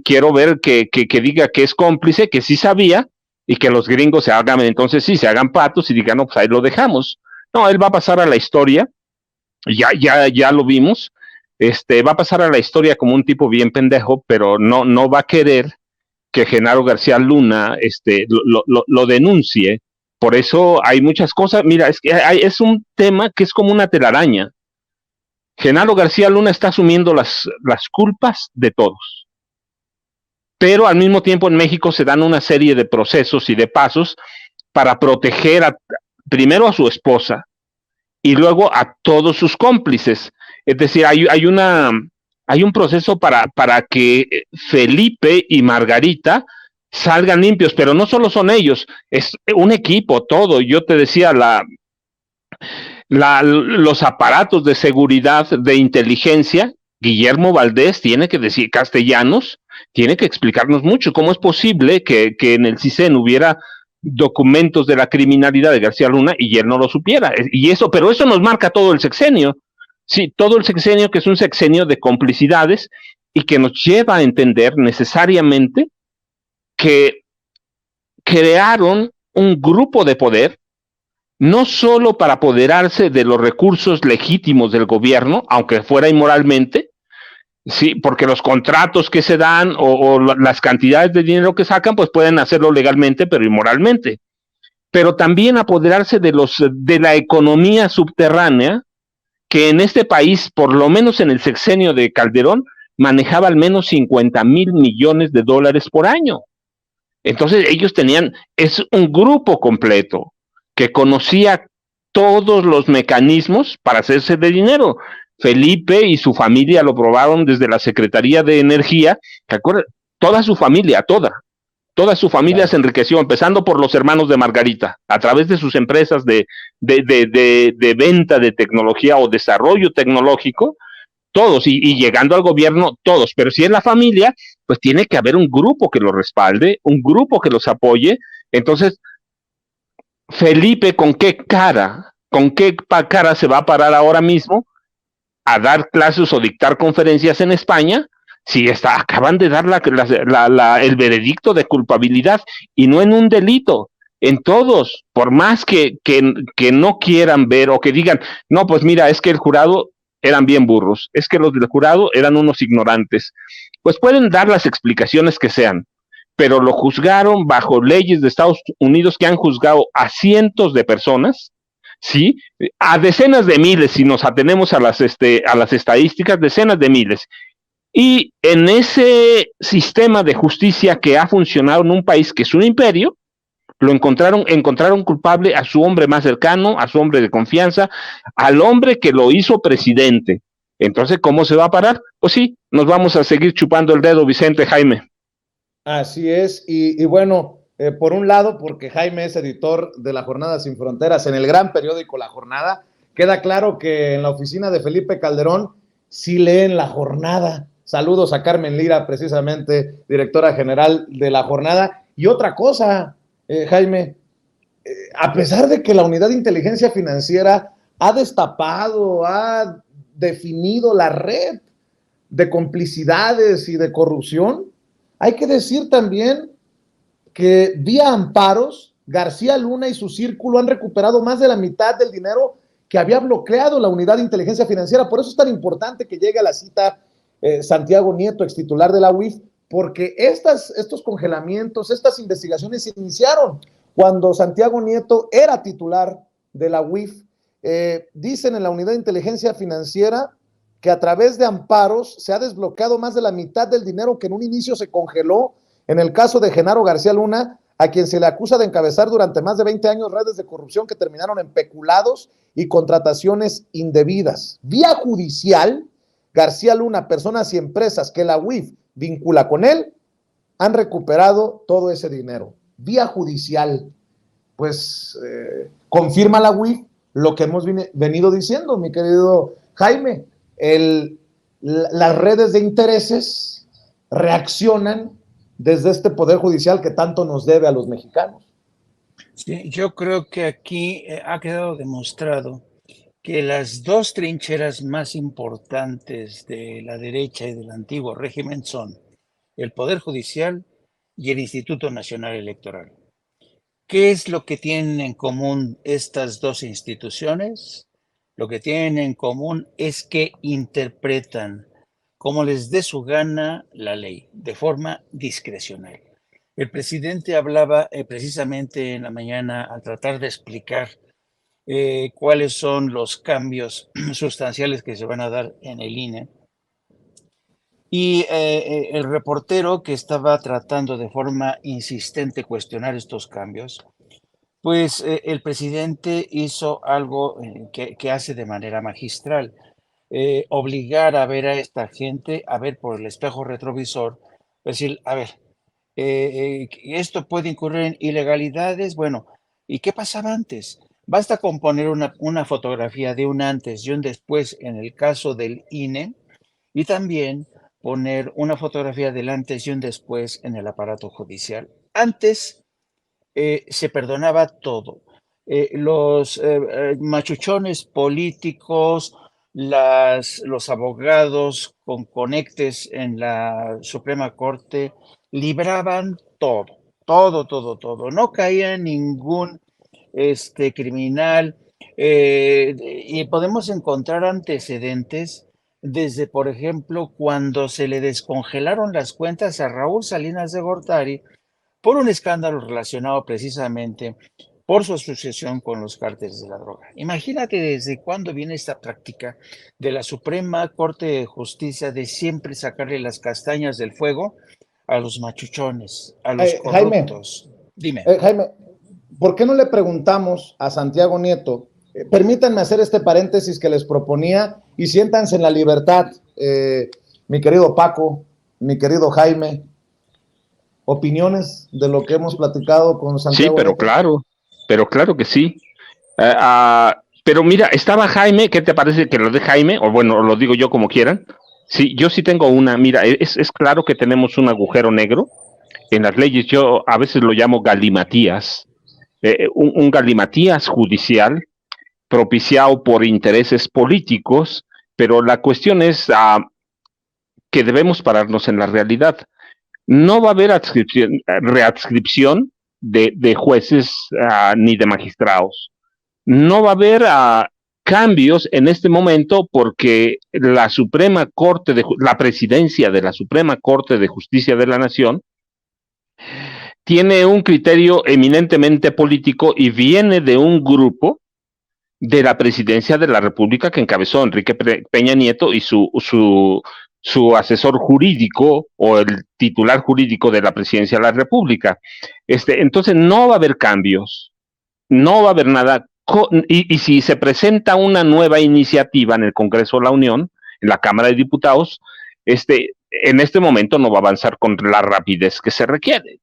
Quiero ver que diga que es cómplice, que sí sabía, y que los gringos se hagan patos y digan, no, pues ahí lo dejamos. No, él va a pasar a la historia, ya lo vimos, va a pasar a la historia como un tipo bien pendejo, pero no va a querer que Genaro García Luna lo denuncie. Por eso hay muchas cosas. Mira, es un tema que es como una telaraña. Genaro García Luna está asumiendo las culpas de todos. Pero al mismo tiempo en México se dan una serie de procesos y de pasos para proteger primero a su esposa y luego a todos sus cómplices. Es decir, hay un proceso para que Felipe y Margarita salgan limpios, pero no solo son ellos, es un equipo, todo. Yo te decía, los aparatos de seguridad, de inteligencia, Guillermo Valdés tiene que decir, Castellanos, tiene que explicarnos mucho cómo es posible que en el CISEN hubiera documentos de la criminalidad de García Luna y él no lo supiera. Pero eso nos marca todo el sexenio. Sí, todo el sexenio, que es un sexenio de complicidades y que nos lleva a entender necesariamente que crearon un grupo de poder, no solo para apoderarse de los recursos legítimos del gobierno, aunque fuera inmoralmente, sí, porque los contratos que se dan o las cantidades de dinero que sacan, pues pueden hacerlo legalmente, pero inmoralmente. Pero también apoderarse de la economía subterránea, que en este país, por lo menos en el sexenio de Calderón, manejaba al menos 50,000 millones de dólares por año. Entonces ellos es un grupo completo que conocía todos los mecanismos para hacerse de dinero. Felipe y su familia lo probaron desde la Secretaría de Energía, ¿te acuerdas? Toda su familia se enriqueció, empezando por los hermanos de Margarita, a través de sus empresas de venta de tecnología o desarrollo tecnológico, todos, y llegando al gobierno, todos. Pero si es la familia, pues tiene que haber un grupo que los respalde, un grupo que los apoye. Entonces, Felipe, ¿con qué cara se va a parar ahora mismo a dar clases o dictar conferencias en España? Si acaban de dar el veredicto de culpabilidad, y no en un delito, en todos, por más que no quieran ver o que digan, no, pues mira, es que el jurado eran bien burros, es que los del jurado eran unos ignorantes. Pues pueden dar las explicaciones que sean, pero lo juzgaron bajo leyes de Estados Unidos que han juzgado a cientos de personas, ¿sí? A decenas de miles, si nos atenemos a las estadísticas, decenas de miles. Y en ese sistema de justicia que ha funcionado en un país que es un imperio, encontraron culpable a su hombre más cercano, a su hombre de confianza, al hombre que lo hizo presidente. Entonces, ¿cómo se va a parar? Pues sí, nos vamos a seguir chupando el dedo, Vicente, Jaime. Así es, y bueno, por un lado, porque Jaime es editor de La Jornada Sin Fronteras en el gran periódico La Jornada, queda claro que en la oficina de Felipe Calderón sí leen La Jornada. Saludos a Carmen Lira, precisamente directora general de La Jornada. Y otra cosa, Jaime, a pesar de que la Unidad de Inteligencia Financiera ha destapado, ha definido la red de complicidades y de corrupción, hay que decir también que vía amparos, García Luna y su círculo han recuperado más de la mitad del dinero que había bloqueado la Unidad de Inteligencia Financiera. Por eso es tan importante que llegue a la cita Santiago Nieto, ex titular de la UIF, porque estos congelamientos, estas investigaciones se iniciaron cuando Santiago Nieto era titular de la UIF. Dicen en la Unidad de Inteligencia Financiera que a través de amparos se ha desbloqueado más de la mitad del dinero que en un inicio se congeló en el caso de Genaro García Luna, a quien se le acusa de encabezar durante más de 20 años redes de corrupción que terminaron en peculados y contrataciones indebidas. Vía judicial, García Luna, personas y empresas que la UIF vincula con él, han recuperado todo ese dinero. Vía judicial, pues confirma la UIF lo que hemos venido diciendo, mi querido Jaime. Las redes de intereses reaccionan desde este poder judicial que tanto nos debe a los mexicanos. Sí, yo creo que aquí ha quedado demostrado que las dos trincheras más importantes de la derecha y del antiguo régimen son el Poder Judicial y el Instituto Nacional Electoral. ¿Qué es lo que tienen en común estas dos instituciones? Lo que tienen en común es que interpretan como les dé su gana la ley, de forma discrecional. El presidente hablaba precisamente en la mañana al tratar de explicar cuáles son los cambios sustanciales que se van a dar en el INE. Y el reportero que estaba tratando de forma insistente cuestionar estos cambios, pues el presidente hizo algo que hace de manera magistral, obligar a ver a esta gente, a ver por el espejo retrovisor, decir, a ver, esto puede incurrir en ilegalidades, bueno, ¿y qué pasaba antes? Basta con poner una fotografía de un antes y un después en el caso del INE y también poner una fotografía del antes y un después en el aparato judicial. Antes se perdonaba todo. Los machuchones políticos, los abogados con conectes en la Suprema Corte libraban todo, todo, todo, todo. No caía ningún criminal y podemos encontrar antecedentes desde, por ejemplo, cuando se le descongelaron las cuentas a Raúl Salinas de Gortari por un escándalo relacionado precisamente por su asociación con los cárteles de la droga. Imagínate desde cuándo viene esta práctica de la Suprema Corte de Justicia de siempre sacarle las castañas del fuego a los machuchones, a los corruptos. Dime. Jaime, ¿por qué no le preguntamos a Santiago Nieto? Permítanme hacer este paréntesis que les proponía y siéntanse en la libertad, mi querido Paco, mi querido Jaime. ¿Opiniones de lo que hemos platicado con Santiago? Sí, pero claro que sí. Pero mira, estaba Jaime, ¿qué te parece que lo de Jaime? O bueno, lo digo yo como quieran. Sí, yo sí tengo una, mira, es claro que tenemos un agujero negro en las leyes, yo a veces lo llamo galimatías, un galimatías judicial propiciado por intereses políticos, pero la cuestión es que debemos pararnos en la realidad. No va a haber readscripción de jueces ni de magistrados. No va a haber cambios en este momento porque la Suprema Corte la presidencia de la Suprema Corte de Justicia de la Nación tiene un criterio eminentemente político y viene de un grupo de la presidencia de la República que encabezó Enrique Peña Nieto y su asesor jurídico o el titular jurídico de la presidencia de la República. Entonces no va a haber cambios, no va a haber nada. Y si se presenta una nueva iniciativa en el Congreso de la Unión, en la Cámara de Diputados, en este momento no va a avanzar con la rapidez que se requiere.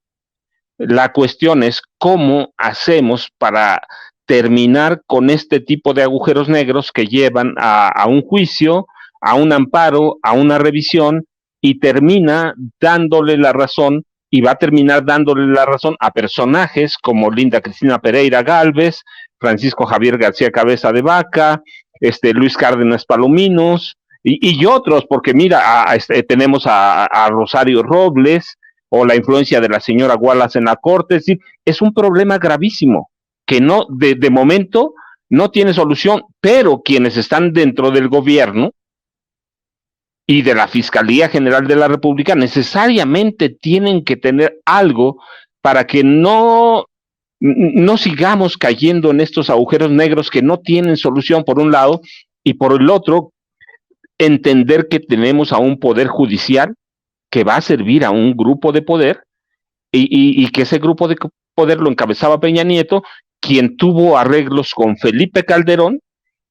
La cuestión es cómo hacemos para terminar con este tipo de agujeros negros que llevan a un juicio, a un amparo, a una revisión y termina dándole la razón y va a terminar dándole la razón a personajes como Linda Cristina Pereira Gálvez, Francisco Javier García Cabeza de Vaca, Luis Cárdenas Palominos y otros, porque mira, tenemos a Rosario Robles o la influencia de la señora Wallace en la Corte, es decir, es un problema gravísimo que no, de momento no tiene solución, pero quienes están dentro del gobierno y de la Fiscalía General de la República necesariamente tienen que tener algo para que no sigamos cayendo en estos agujeros negros que no tienen solución por un lado y por el otro entender que tenemos a un poder judicial que va a servir a un grupo de poder y que ese grupo de poder lo encabezaba Peña Nieto, quien tuvo arreglos con Felipe Calderón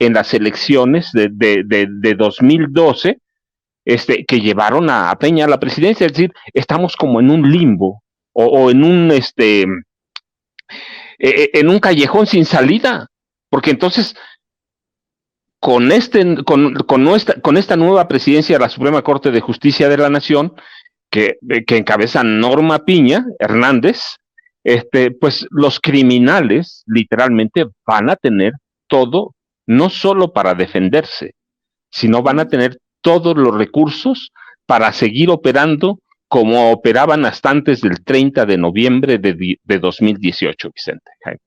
en las elecciones de 2012, que llevaron a Peña a la presidencia. Es decir, estamos como en un limbo o en un callejón sin salida, porque entonces con esta nueva presidencia de la Suprema Corte de Justicia de la Nación que encabeza Norma Piña Hernández, pues los criminales literalmente van a tener todo, no solo para defenderse, sino van a tener todos los recursos para seguir operando como operaban hasta antes del 30 de noviembre de 2018, Vicente. Jaime.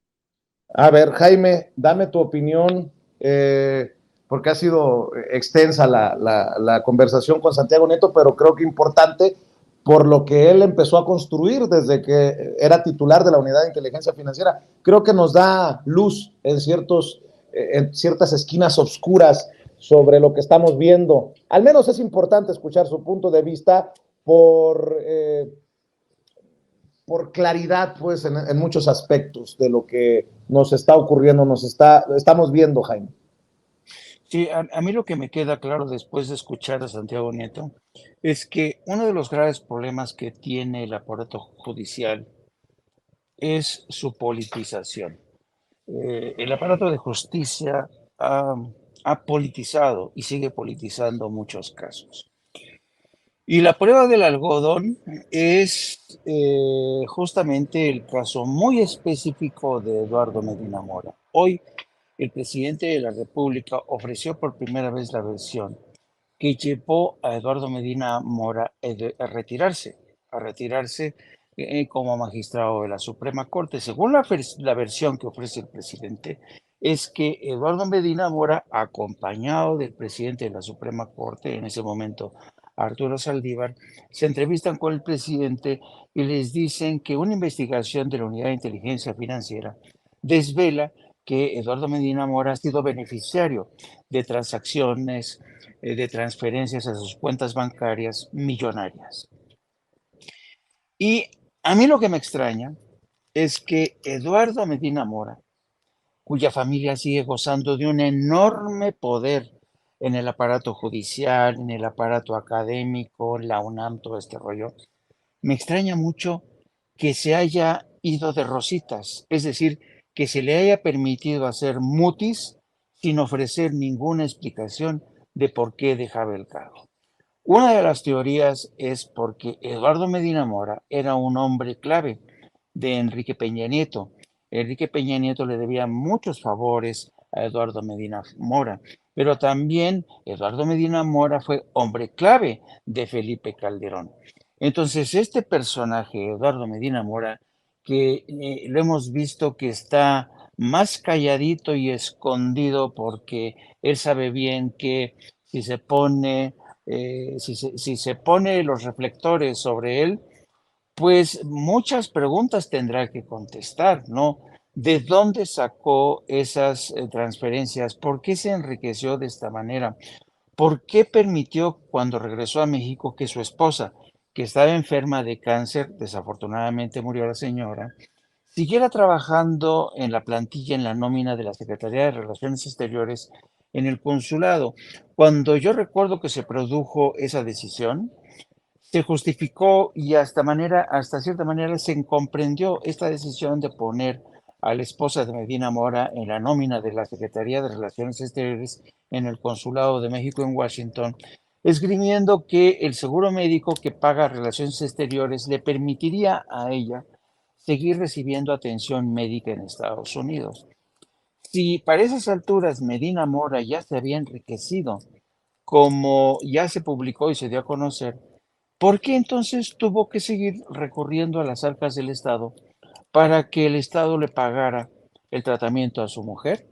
A ver, Jaime, dame tu opinión, porque ha sido extensa la conversación con Santiago Nieto, pero creo que importante por lo que él empezó a construir desde que era titular de la Unidad de Inteligencia Financiera. Creo que nos da luz en ciertas esquinas oscuras sobre lo que estamos viendo. Al menos es importante escuchar su punto de vista por claridad, pues, en muchos aspectos de lo que nos está ocurriendo, estamos viendo, Jaime. Sí, a mí lo que me queda claro después de escuchar a Santiago Nieto es que uno de los graves problemas que tiene el aparato judicial es su politización. El aparato de justicia ha politizado y sigue politizando muchos casos. Y la prueba del algodón es justamente el caso muy específico de Eduardo Medina Mora. Hoy el presidente de la República ofreció por primera vez la versión que llevó a Eduardo Medina Mora a retirarse como magistrado de la Suprema Corte. Según la versión que ofrece el presidente, es que Eduardo Medina Mora, acompañado del presidente de la Suprema Corte, en ese momento Arturo Saldívar, se entrevistan con el presidente y les dicen que una investigación de la Unidad de Inteligencia Financiera desvela que Eduardo Medina Mora ha sido beneficiario de transacciones, de transferencias a sus cuentas bancarias millonarias. Y a mí lo que me extraña es que Eduardo Medina Mora, cuya familia sigue gozando de un enorme poder en el aparato judicial, en el aparato académico, la UNAM, todo este rollo, me extraña mucho que se haya ido de rositas, es decir, que se le haya permitido hacer mutis sin ofrecer ninguna explicación de por qué dejaba el cargo. Una de las teorías es porque Eduardo Medina Mora era un hombre clave de Enrique Peña Nieto. Enrique Peña Nieto le debía muchos favores a Eduardo Medina Mora, pero también Eduardo Medina Mora fue hombre clave de Felipe Calderón. Entonces, este personaje, Eduardo Medina Mora, que lo hemos visto que está más calladito y escondido porque él sabe bien que si se pone los reflectores sobre él, pues muchas preguntas tendrá que contestar, ¿no? ¿De dónde sacó esas transferencias? ¿Por qué se enriqueció de esta manera? ¿Por qué permitió cuando regresó a México que su esposa, que estaba enferma de cáncer, desafortunadamente murió la señora, siguiera trabajando en la plantilla, en la nómina de la Secretaría de Relaciones Exteriores en el consulado? Cuando yo recuerdo que se produjo esa decisión, se justificó y hasta cierta manera se comprendió esta decisión de poner a la esposa de Medina Mora en la nómina de la Secretaría de Relaciones Exteriores en el Consulado de México en Washington, esgrimiendo que el seguro médico que paga Relaciones Exteriores le permitiría a ella seguir recibiendo atención médica en Estados Unidos. Si para esas alturas Medina Mora ya se había enriquecido, como ya se publicó y se dio a conocer, ¿por qué entonces tuvo que seguir recurriendo a las arcas del Estado para que el Estado le pagara el tratamiento a su mujer?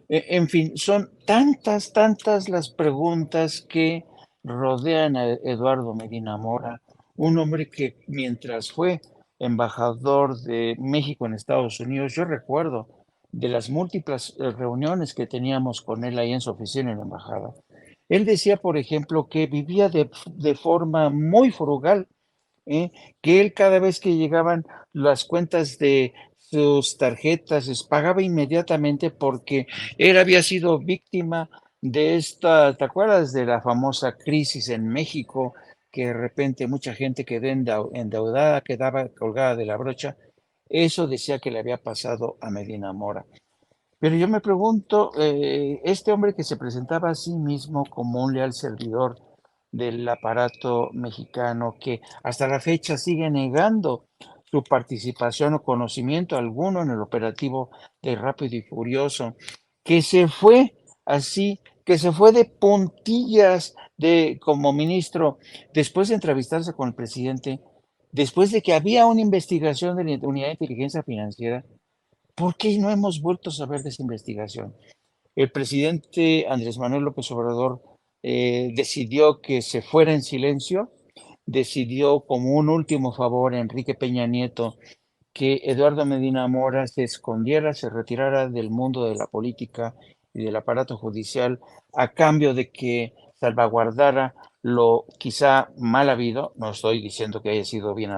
En fin, son tantas las preguntas que rodean a Eduardo Medina Mora, un hombre que mientras fue embajador de México en Estados Unidos, yo recuerdo de las múltiples reuniones que teníamos con él ahí en su oficina en la embajada. Él decía, por ejemplo, que vivía de forma muy frugal, que él cada vez que llegaban las cuentas de sus tarjetas, les pagaba inmediatamente porque él había sido víctima de esta, ¿te acuerdas de la famosa crisis en México? Que de repente mucha gente quedó endeudada, quedaba colgada de la brocha. Eso decía que le había pasado a Medina Mora. Pero yo me pregunto, este hombre que se presentaba a sí mismo como un leal servidor del aparato mexicano, que hasta la fecha sigue negando su participación o conocimiento alguno en el operativo de Rápido y Furioso, que se fue así, que se fue de puntillas como ministro después de entrevistarse con el presidente, después de que había una investigación de la Unidad de Inteligencia Financiera. ¿Por qué no hemos vuelto a saber de esa investigación? El presidente Andrés Manuel López Obrador decidió que se fuera en silencio, decidió como un último favor a Enrique Peña Nieto que Eduardo Medina Mora se escondiera, se retirara del mundo de la política y del aparato judicial a cambio de que salvaguardara lo quizá mal habido, no estoy diciendo que haya sido bien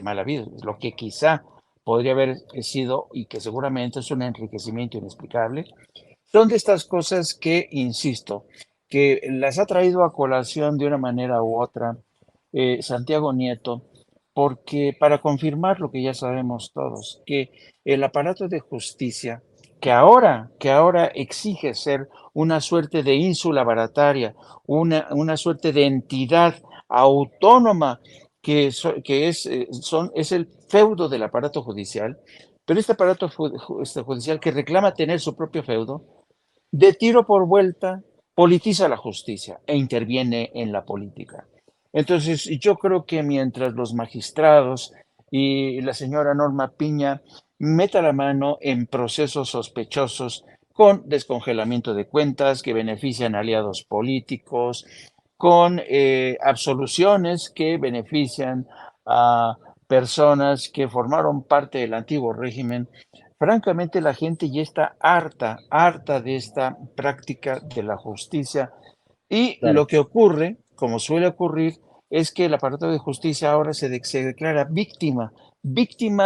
mal habido, lo que quizá podría haber sido y que seguramente es un enriquecimiento inexplicable. Son de estas cosas que, insisto, que las ha traído a colación de una manera u otra Santiago Nieto, porque para confirmar lo que ya sabemos todos, que el aparato de justicia, que ahora exige ser una suerte de ínsula barataria, una suerte de entidad autónoma es el feudo del aparato judicial, pero este aparato judicial que reclama tener su propio feudo, de tiro por vuelta, politiza la justicia e interviene en la política. Entonces, yo creo que mientras los magistrados y la señora Norma Piña meta la mano en procesos sospechosos con descongelamiento de cuentas que benefician a aliados políticos, con absoluciones que benefician a personas que formaron parte del antiguo régimen, francamente la gente ya está harta de esta práctica de la justicia. Y Claro. lo que ocurre, como suele ocurrir, es que el aparato de justicia ahora se declara víctima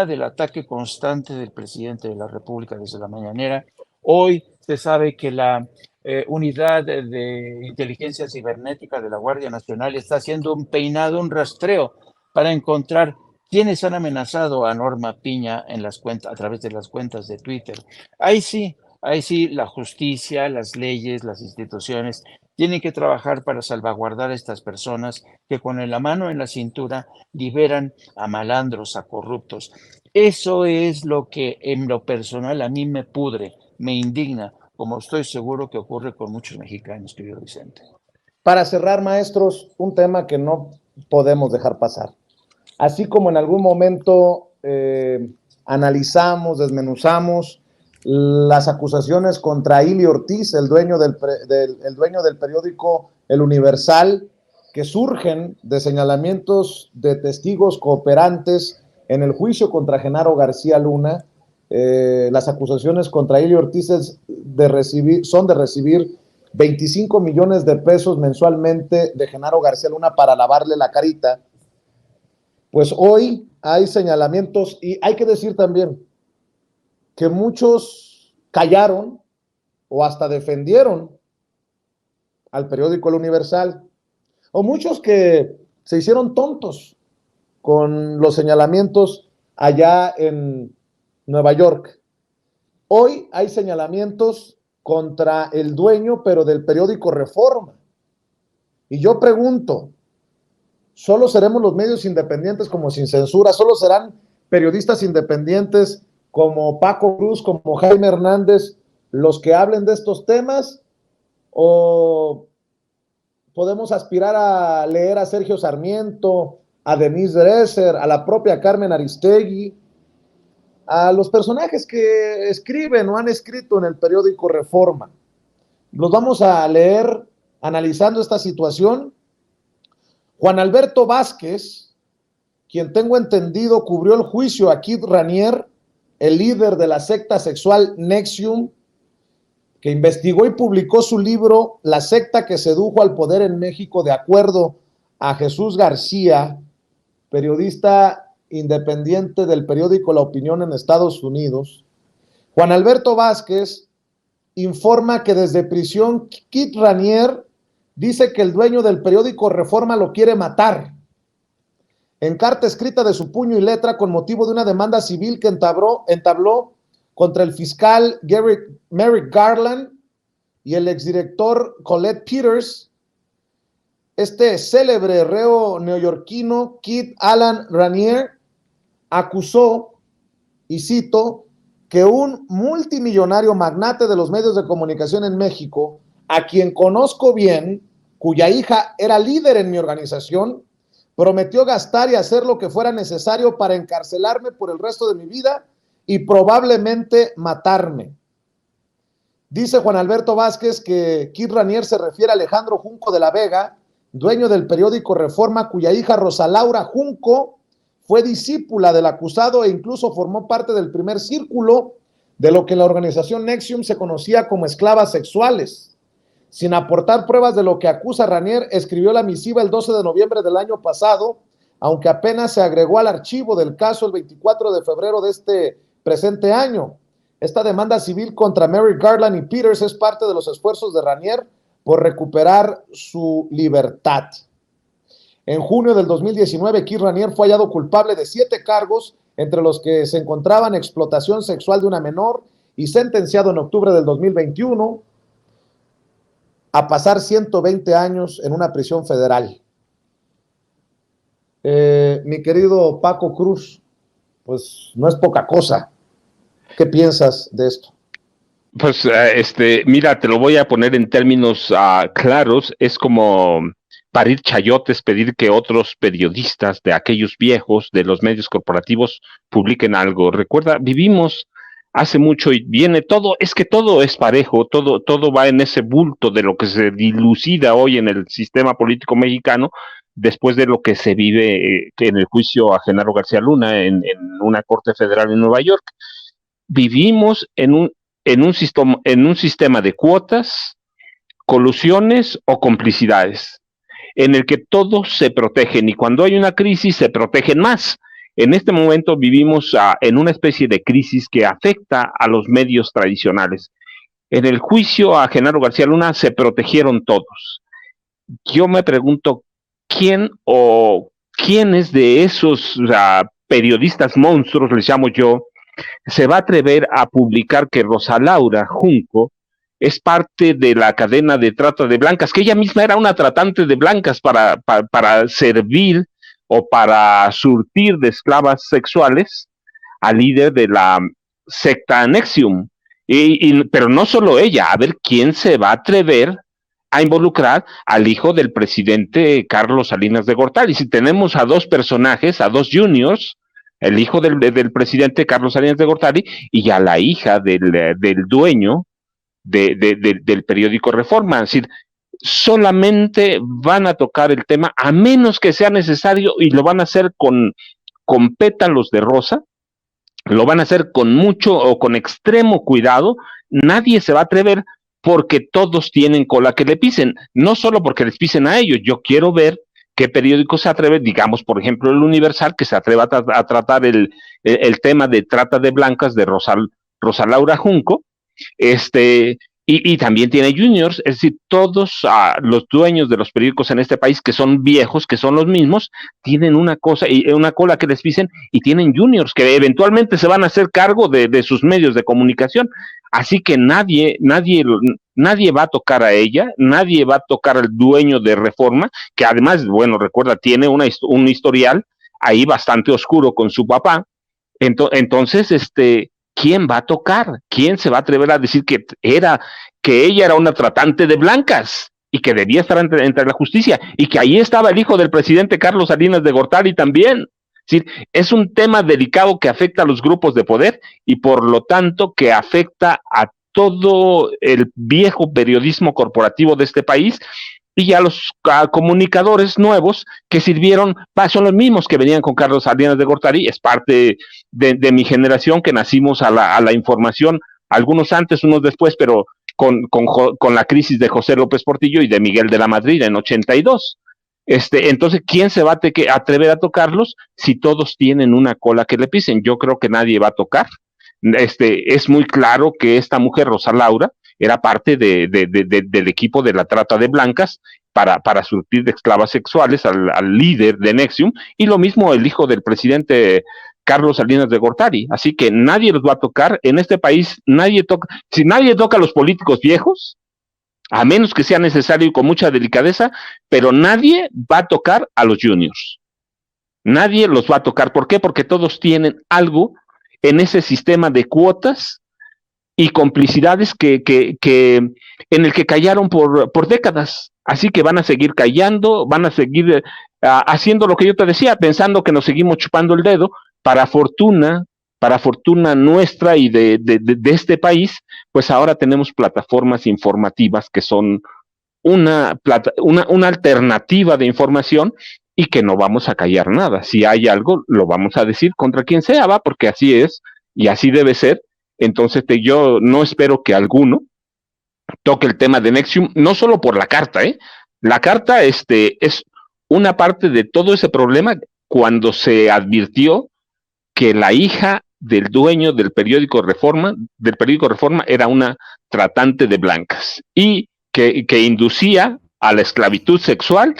del ataque constante del presidente de la República desde la mañanera. Hoy se sabe que la unidad de inteligencia cibernética de la Guardia Nacional está haciendo un peinado, un rastreo para encontrar quiénes han amenazado a Norma Piña en las cuentas, a través de las cuentas de Twitter. Ahí sí, la justicia, las leyes, las instituciones tienen que trabajar para salvaguardar a estas personas que con la mano en la cintura liberan a malandros, a corruptos. Eso es lo que en lo personal a mí me pudre, me indigna, como estoy seguro que ocurre con muchos mexicanos, querido Vicente. Para cerrar, maestros, un tema que no podemos dejar pasar. Así como en algún momento analizamos, desmenuzamos las acusaciones contra Ili Ortiz, el dueño del periódico El Universal, que surgen de señalamientos de testigos cooperantes en el juicio contra Genaro García Luna. Las acusaciones contra Ili Ortiz son de recibir 25 millones de pesos mensualmente de Genaro García Luna para lavarle la carita. Pues hoy hay señalamientos y hay que decir también que muchos callaron o hasta defendieron al periódico El Universal, o muchos que se hicieron tontos con los señalamientos allá en Nueva York. Hoy hay señalamientos contra el dueño, pero del periódico Reforma. Y yo pregunto, ¿solo seremos los medios independientes como Sin Censura? ¿Solo serán periodistas independientes como Paco Cruz, como Jaime Hernández, los que hablen de estos temas? ¿O podemos aspirar a leer a Sergio Sarmiento, a Denise Dresser, a la propia Carmen Aristegui, a los personajes que escriben o han escrito en el periódico Reforma? Los vamos a leer analizando esta situación. Juan Alberto Vázquez, quien tengo entendido cubrió el juicio a Kid Raniere, el líder de la secta sexual NXIVM, que investigó y publicó su libro La secta que sedujo al poder en México, de acuerdo a Jesús García, periodista independiente del periódico La Opinión en Estados Unidos. Juan Alberto Vázquez informa que desde prisión Kid Raniere dice que el dueño del periódico Reforma lo quiere matar. En carta escrita de su puño y letra con motivo de una demanda civil que entabló contra el fiscal Merrick Garland y el exdirector Colette Peters, este célebre reo neoyorquino Kid Alan Raniere acusó, y cito, que un multimillonario magnate de los medios de comunicación en México, a quien conozco bien, cuya hija era líder en mi organización, prometió gastar y hacer lo que fuera necesario para encarcelarme por el resto de mi vida y probablemente matarme. Dice Juan Alberto Vázquez que Kid Ranier se refiere a Alejandro Junco de la Vega, dueño del periódico Reforma, cuya hija Rosa Laura Junco fue discípula del acusado e incluso formó parte del primer círculo de lo que en la organización NXIVM se conocía como esclavas sexuales. Sin aportar pruebas de lo que acusa Ranier, escribió la misiva el 12 de noviembre del año pasado, aunque apenas se agregó al archivo del caso el 24 de febrero de este presente año. Esta demanda civil contra Merrick Garland y Peters es parte de los esfuerzos de Ranier por recuperar su libertad. En junio del 2019, Kid Ranier fue hallado culpable de 7 cargos, entre los que se encontraban explotación sexual de una menor, y sentenciado en octubre del 2021 a pasar 120 años en una prisión federal. Mi querido Paco Cruz, pues no es poca cosa. ¿Qué piensas de esto? Pues, mira, te lo voy a poner en términos claros. Es como parir chayotes, pedir que otros periodistas de aquellos viejos, de los medios corporativos, publiquen algo. Recuerda, vivimos hace mucho y viene todo, es que todo es parejo, todo va en ese bulto de lo que se dilucida hoy en el sistema político mexicano, después de lo que se vive en el juicio a Genaro García Luna en una corte federal en Nueva York. Vivimos en un sistema de cuotas, colusiones o complicidades, en el que todos se protegen y cuando hay una crisis se protegen más. En este momento vivimos en una especie de crisis que afecta a los medios tradicionales. En el juicio a Genaro García Luna se protegieron todos. Yo me pregunto, ¿quiénes de esos periodistas monstruos, les llamo yo, se va a atrever a publicar que Rosa Laura Junco es parte de la cadena de trata de blancas, que ella misma era una tratante de blancas para servir o para surtir de esclavas sexuales al líder de la secta NXIVM? Pero no solo ella, a ver quién se va a atrever a involucrar al hijo del presidente Carlos Salinas de Gortari. Si tenemos a dos personajes, a dos juniors, el hijo del presidente Carlos Salinas de Gortari y a la hija del dueño del periódico Reforma. Es decir, solamente van a tocar el tema a menos que sea necesario y lo van a hacer con pétalos de rosa, lo van a hacer con mucho o con extremo cuidado. Nadie se va a atrever porque todos tienen cola que le pisen, no solo porque les pisen a ellos. Yo quiero ver qué periódico se atreve, digamos, por ejemplo, el Universal, que se atreva a tratar el tema de trata de blancas de Rosa Laura Junco, y también tiene juniors, es decir, todos los dueños de los periódicos en este país, que son viejos, que son los mismos, tienen una cola que les pisen, y tienen juniors que eventualmente se van a hacer cargo de sus medios de comunicación. Así que nadie va a tocar a ella, nadie va a tocar al dueño de Reforma, que además, bueno, recuerda, tiene un historial ahí bastante oscuro con su papá. Entonces, ¿quién va a tocar? ¿Quién se va a atrever a decir que ella era una tratante de blancas y que debía estar entre la justicia y que ahí estaba el hijo del presidente Carlos Salinas de Gortari también? Es decir, es un tema delicado que afecta a los grupos de poder y por lo tanto que afecta a todo el viejo periodismo corporativo de este país y a los comunicadores nuevos que sirvieron, son los mismos que venían con Carlos Salinas de Gortari. Es parte de mi generación que nacimos a la información, algunos antes, unos después, pero con la crisis de José López Portillo y de Miguel de la Madrid en 82. Entonces, ¿quién se va a atrever a tocarlos si todos tienen una cola que le pisen? Yo creo que nadie va a tocar. Es muy claro que esta mujer, Rosa Laura, era parte del equipo de la trata de blancas para surtir de esclavas sexuales al líder de NXIVM, y lo mismo el hijo del presidente Carlos Salinas de Gortari. Así que nadie los va a tocar. En este país si nadie toca a los políticos viejos, a menos que sea necesario y con mucha delicadeza, pero nadie va a tocar a los juniors. Nadie los va a tocar. ¿Por qué? Porque todos tienen algo en ese sistema de cuotas y complicidades en el que callaron por décadas. Así que van a seguir callando, van a seguir haciendo lo que yo te decía, pensando que nos seguimos chupando el dedo para fortuna nuestra y de este país, pues ahora tenemos plataformas informativas que son una alternativa de información y que no vamos a callar nada. Si hay algo, lo vamos a decir contra quien sea, va, porque así es y así debe ser. Entonces yo no espero que alguno toque el tema de Nexium, no solo por la carta, ¿eh? La carta es una parte de todo ese problema cuando se advirtió que la hija del dueño del periódico Reforma era una tratante de blancas y que inducía a la esclavitud sexual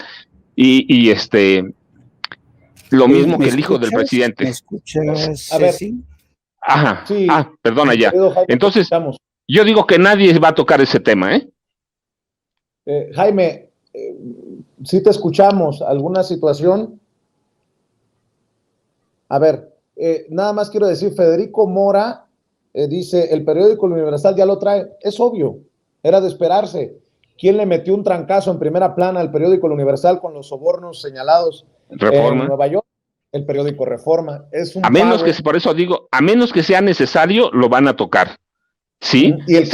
y lo mismo que el hijo del presidente. ¿Me escuchas? A ver. ¿Sí? Ajá. Sí. Perdona ya. Jaime, entonces, yo digo que nadie va a tocar ese tema, ¿eh? Jaime, si te escuchamos, ¿alguna situación? A ver, nada más quiero decir, Federico Mora dice, el periódico El Universal ya lo trae. Es obvio, era de esperarse. ¿Quién le metió un trancazo en primera plana al periódico El Universal con los sobornos señalados Reforma. en Nueva York? El periódico Reforma. Es un a menos pago. que, por eso digo, a menos que sea necesario, lo van a tocar. ¿Sí? Y el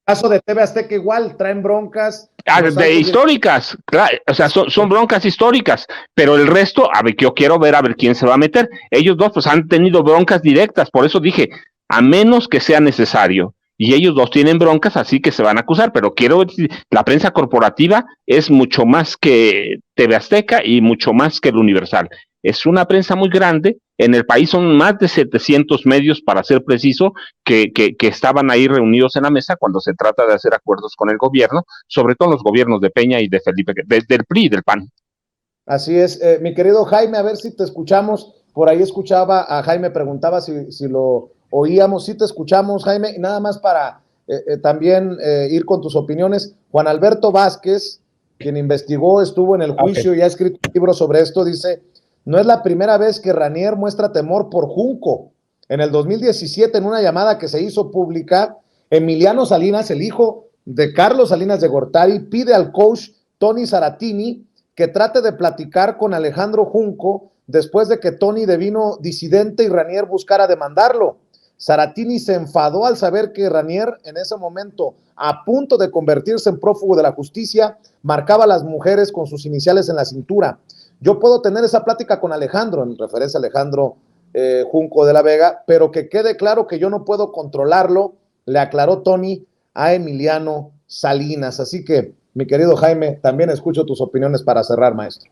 caso de TV Azteca igual, traen broncas. Históricas, claro, o sea, son broncas históricas, pero el resto, a ver, yo quiero ver a ver quién se va a meter. Ellos dos pues han tenido broncas directas, por eso dije, a menos que sea necesario. Y ellos dos tienen broncas, así que se van a acusar, pero quiero decir, la prensa corporativa es mucho más que TV Azteca y mucho más que el Universal. Es una prensa muy grande, en el país son más de 700 medios, para ser preciso, que estaban ahí reunidos en la mesa cuando se trata de hacer acuerdos con el gobierno, sobre todo los gobiernos de Peña y de Felipe, del PRI y del PAN. Así es, mi querido Jaime, a ver si te escuchamos. Por ahí escuchaba a Jaime, preguntaba si lo oíamos. Sí te escuchamos, Jaime. Y nada más para también ir con tus opiniones. Juan Alberto Vázquez, quien investigó, estuvo en el juicio y ha escrito un libro sobre esto, dice, no es la primera vez que Ranier muestra temor por Junco. En el 2017, en una llamada que se hizo pública, Emiliano Salinas, el hijo de Carlos Salinas de Gortari, pide al coach Tony Saratini que trate de platicar con Alejandro Junco después de que Tony devino disidente y Ranier buscara demandarlo. Saratini se enfadó al saber que Ranier, en ese momento, a punto de convertirse en prófugo de la justicia, marcaba a las mujeres con sus iniciales en la cintura. Yo puedo tener esa plática con Alejandro, en referencia a Alejandro Junco de la Vega, pero que quede claro que yo no puedo controlarlo, le aclaró Tony a Emiliano Salinas. Así que, mi querido Jaime, también escucho tus opiniones para cerrar, maestro.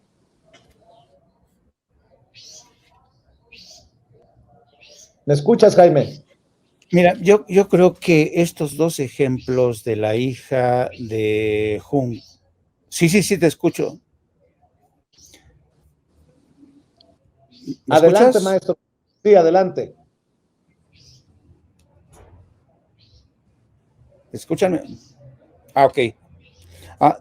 ¿Me escuchas, Jaime? Mira, yo creo que estos dos ejemplos de la hija de Junco. Sí, te escucho. Adelante, escuchas? maestro. Sí, adelante. Escúchame. Ok.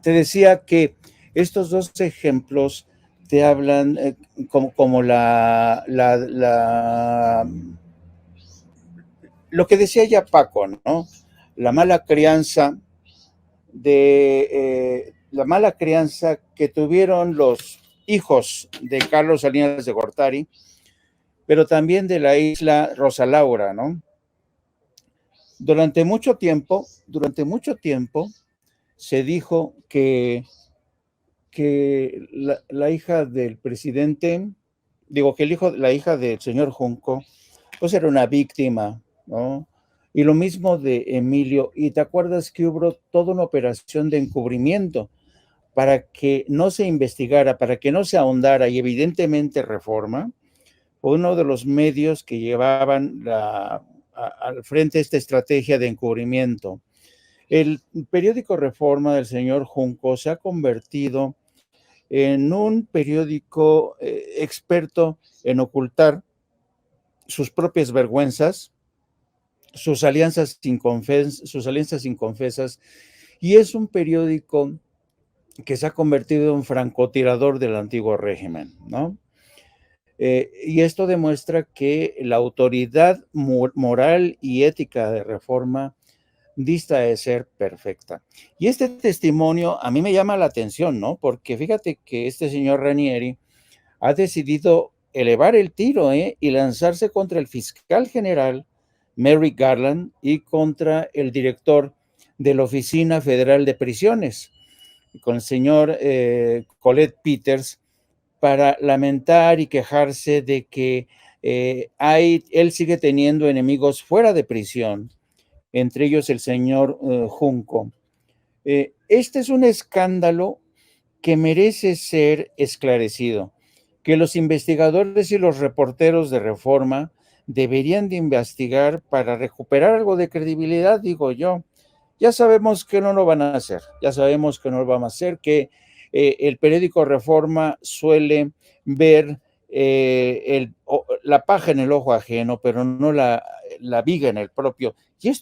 Te decía que estos dos ejemplos te hablan como lo que decía ya Paco, ¿no? La mala crianza que tuvieron los hijos de Carlos Salinas de Gortari, pero también de la isla Rosa Laura, ¿no? Durante mucho tiempo se dijo que la hija del presidente, la hija del señor Junco, pues era una víctima, ¿no? Y lo mismo de Emilio. Y te acuerdas que hubo toda una operación de encubrimiento para que no se investigara, para que no se ahondara, y evidentemente Reforma fue uno de los medios que llevaban al frente esta estrategia de encubrimiento. El periódico Reforma del señor Junco se ha convertido en un periódico experto en ocultar sus propias vergüenzas, sus alianzas inconfesas, y es un periódico que se ha convertido en francotirador del antiguo régimen, ¿no? Y esto demuestra que la autoridad moral y ética de Reforma dista de ser perfecta. Y este testimonio a mí me llama la atención, ¿no? Porque fíjate que este señor Ranieri ha decidido elevar el tiro y lanzarse contra el fiscal general Merrick Garland y contra el director de la Oficina Federal de Prisiones, con el señor Colette Peters, para lamentar y quejarse de que él sigue teniendo enemigos fuera de prisión, entre ellos el señor Junco. Este es un escándalo que merece ser esclarecido, que los investigadores y los reporteros de Reforma deberían de investigar para recuperar algo de credibilidad, digo yo. Ya sabemos que no lo van a hacer, que el periódico Reforma suele ver la paja en el ojo ajeno, pero no la viga en el propio. Y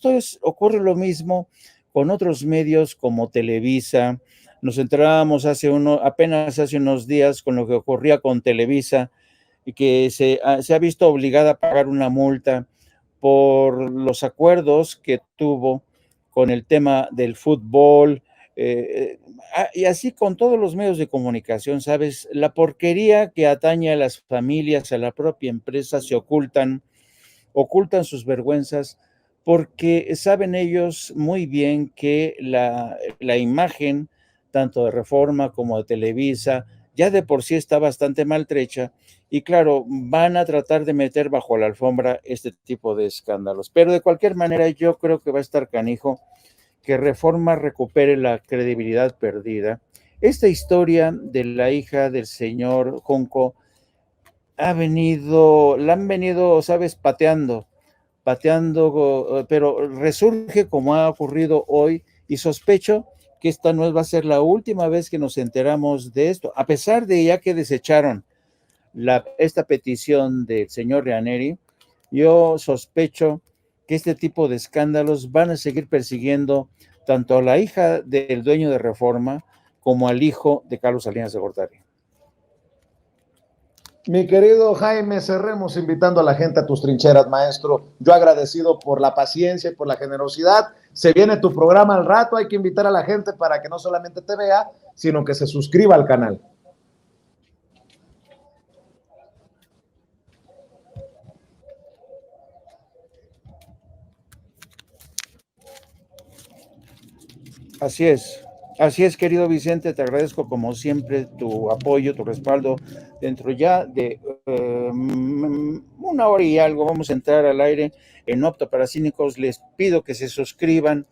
ocurre lo mismo con otros medios como Televisa. Nos enterábamos apenas hace unos días con lo que ocurría con Televisa, y que se ha visto obligada a pagar una multa por los acuerdos que tuvo con el tema del fútbol, y así con todos los medios de comunicación, ¿sabes? La porquería que atañe a las familias, a la propia empresa, se ocultan sus vergüenzas, porque saben ellos muy bien que la imagen, tanto de Reforma como de Televisa, ya de por sí está bastante maltrecha, y claro, van a tratar de meter bajo la alfombra este tipo de escándalos. Pero de cualquier manera, yo creo que va a estar canijo que Reforma recupere la credibilidad perdida. Esta historia de la hija del señor Junco la han venido, ¿sabes?, pateando, pero resurge como ha ocurrido hoy, y sospecho que esta no va a ser la última vez que nos enteramos de esto, a pesar de ya que desecharon esta petición del señor Ranieri. Yo sospecho que este tipo de escándalos van a seguir persiguiendo tanto a la hija del dueño de Reforma como al hijo de Carlos Salinas de Gortari. Mi querido Jaime, cerremos invitando a la gente a tus trincheras, maestro. Yo agradecido por la paciencia y por la generosidad. Se viene tu programa al rato, hay que invitar a la gente para que no solamente te vea, sino que se suscriba al canal. Así es, querido Vicente, te agradezco como siempre tu apoyo, tu respaldo. Dentro ya de 1 hora y algo vamos a entrar al aire en Opto para Cínicos. Les pido que se suscriban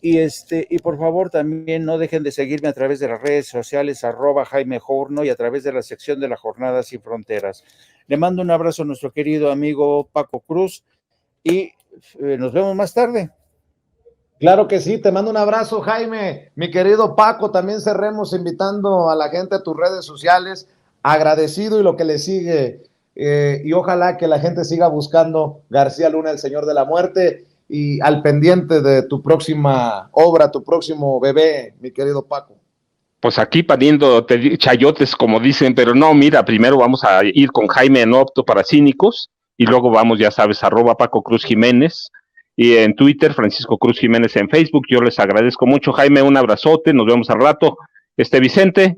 y por favor también no dejen de seguirme a través de las redes sociales @Jaime Journo y a través de la sección de la Jornada Sin Fronteras. Le mando un abrazo a nuestro querido amigo Paco Cruz y nos vemos más tarde. Claro que sí, te mando un abrazo, Jaime. Mi querido Paco, también cerremos invitando a la gente a tus redes sociales, agradecido y lo que le sigue, y ojalá que la gente siga buscando García Luna, el Señor de la Muerte, y al pendiente de tu próxima obra, tu próximo bebé, mi querido Paco. Pues aquí pariendo chayotes, como dicen, pero no, mira, primero vamos a ir con Jaime en Opto para Cínicos, y luego vamos, ya sabes, @Paco Cruz Jiménez, y en Twitter, Francisco Cruz Jiménez en Facebook. Yo les agradezco mucho, Jaime, un abrazote, nos vemos al rato. Vicente,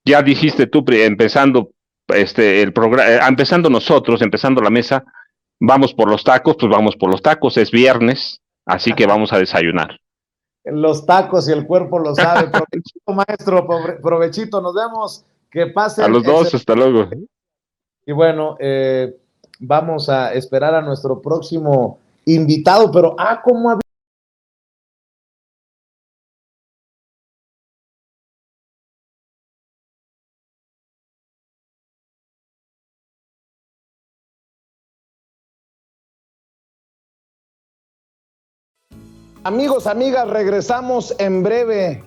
ya dijiste tú, empezando el programa, empezando la mesa, vamos por los tacos, pues vamos por los tacos, es viernes, así que vamos a desayunar. Los tacos y el cuerpo lo sabe. Provechito, maestro, provechito, nos vemos, que pasen. A los dos, hasta luego. Y bueno, vamos a esperar a nuestro próximo invitado, pero ¿cómo había? Amigos, amigas, regresamos en breve,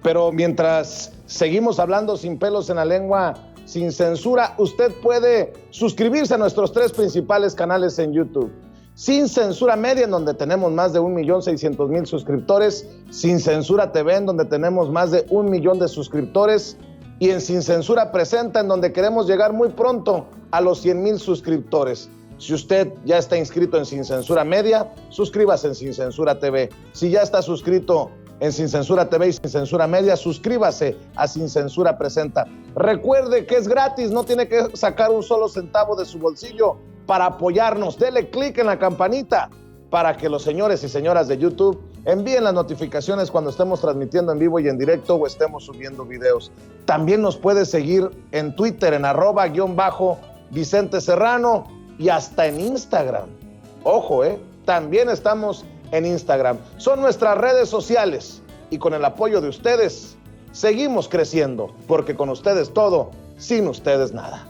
pero mientras seguimos hablando sin pelos en la lengua, sin censura, usted puede suscribirse a nuestros 3 principales canales en YouTube. Sin Censura Media, en donde tenemos más de 1,600,000 suscriptores. Sin Censura TV, en donde tenemos más de 1 millón de suscriptores. y en Sin Censura Presenta, en donde queremos llegar muy pronto a los 100,000 suscriptores. Si usted ya está inscrito en Sin Censura Media, suscríbase en Sin Censura TV. Si ya está suscrito en Sin Censura TV y Sin Censura Media, suscríbase a Sin Censura Presenta. Recuerde que es gratis, no tiene que sacar un solo centavo de su bolsillo para apoyarnos. Dele clic en la campanita para que los señores y señoras de YouTube envíen las notificaciones cuando estemos transmitiendo en vivo y en directo o estemos subiendo videos. También nos puede seguir en Twitter en @Vicente Serrano y hasta en Instagram. Ojo, también estamos en Instagram. Son nuestras redes sociales y con el apoyo de ustedes seguimos creciendo, porque con ustedes todo, sin ustedes nada.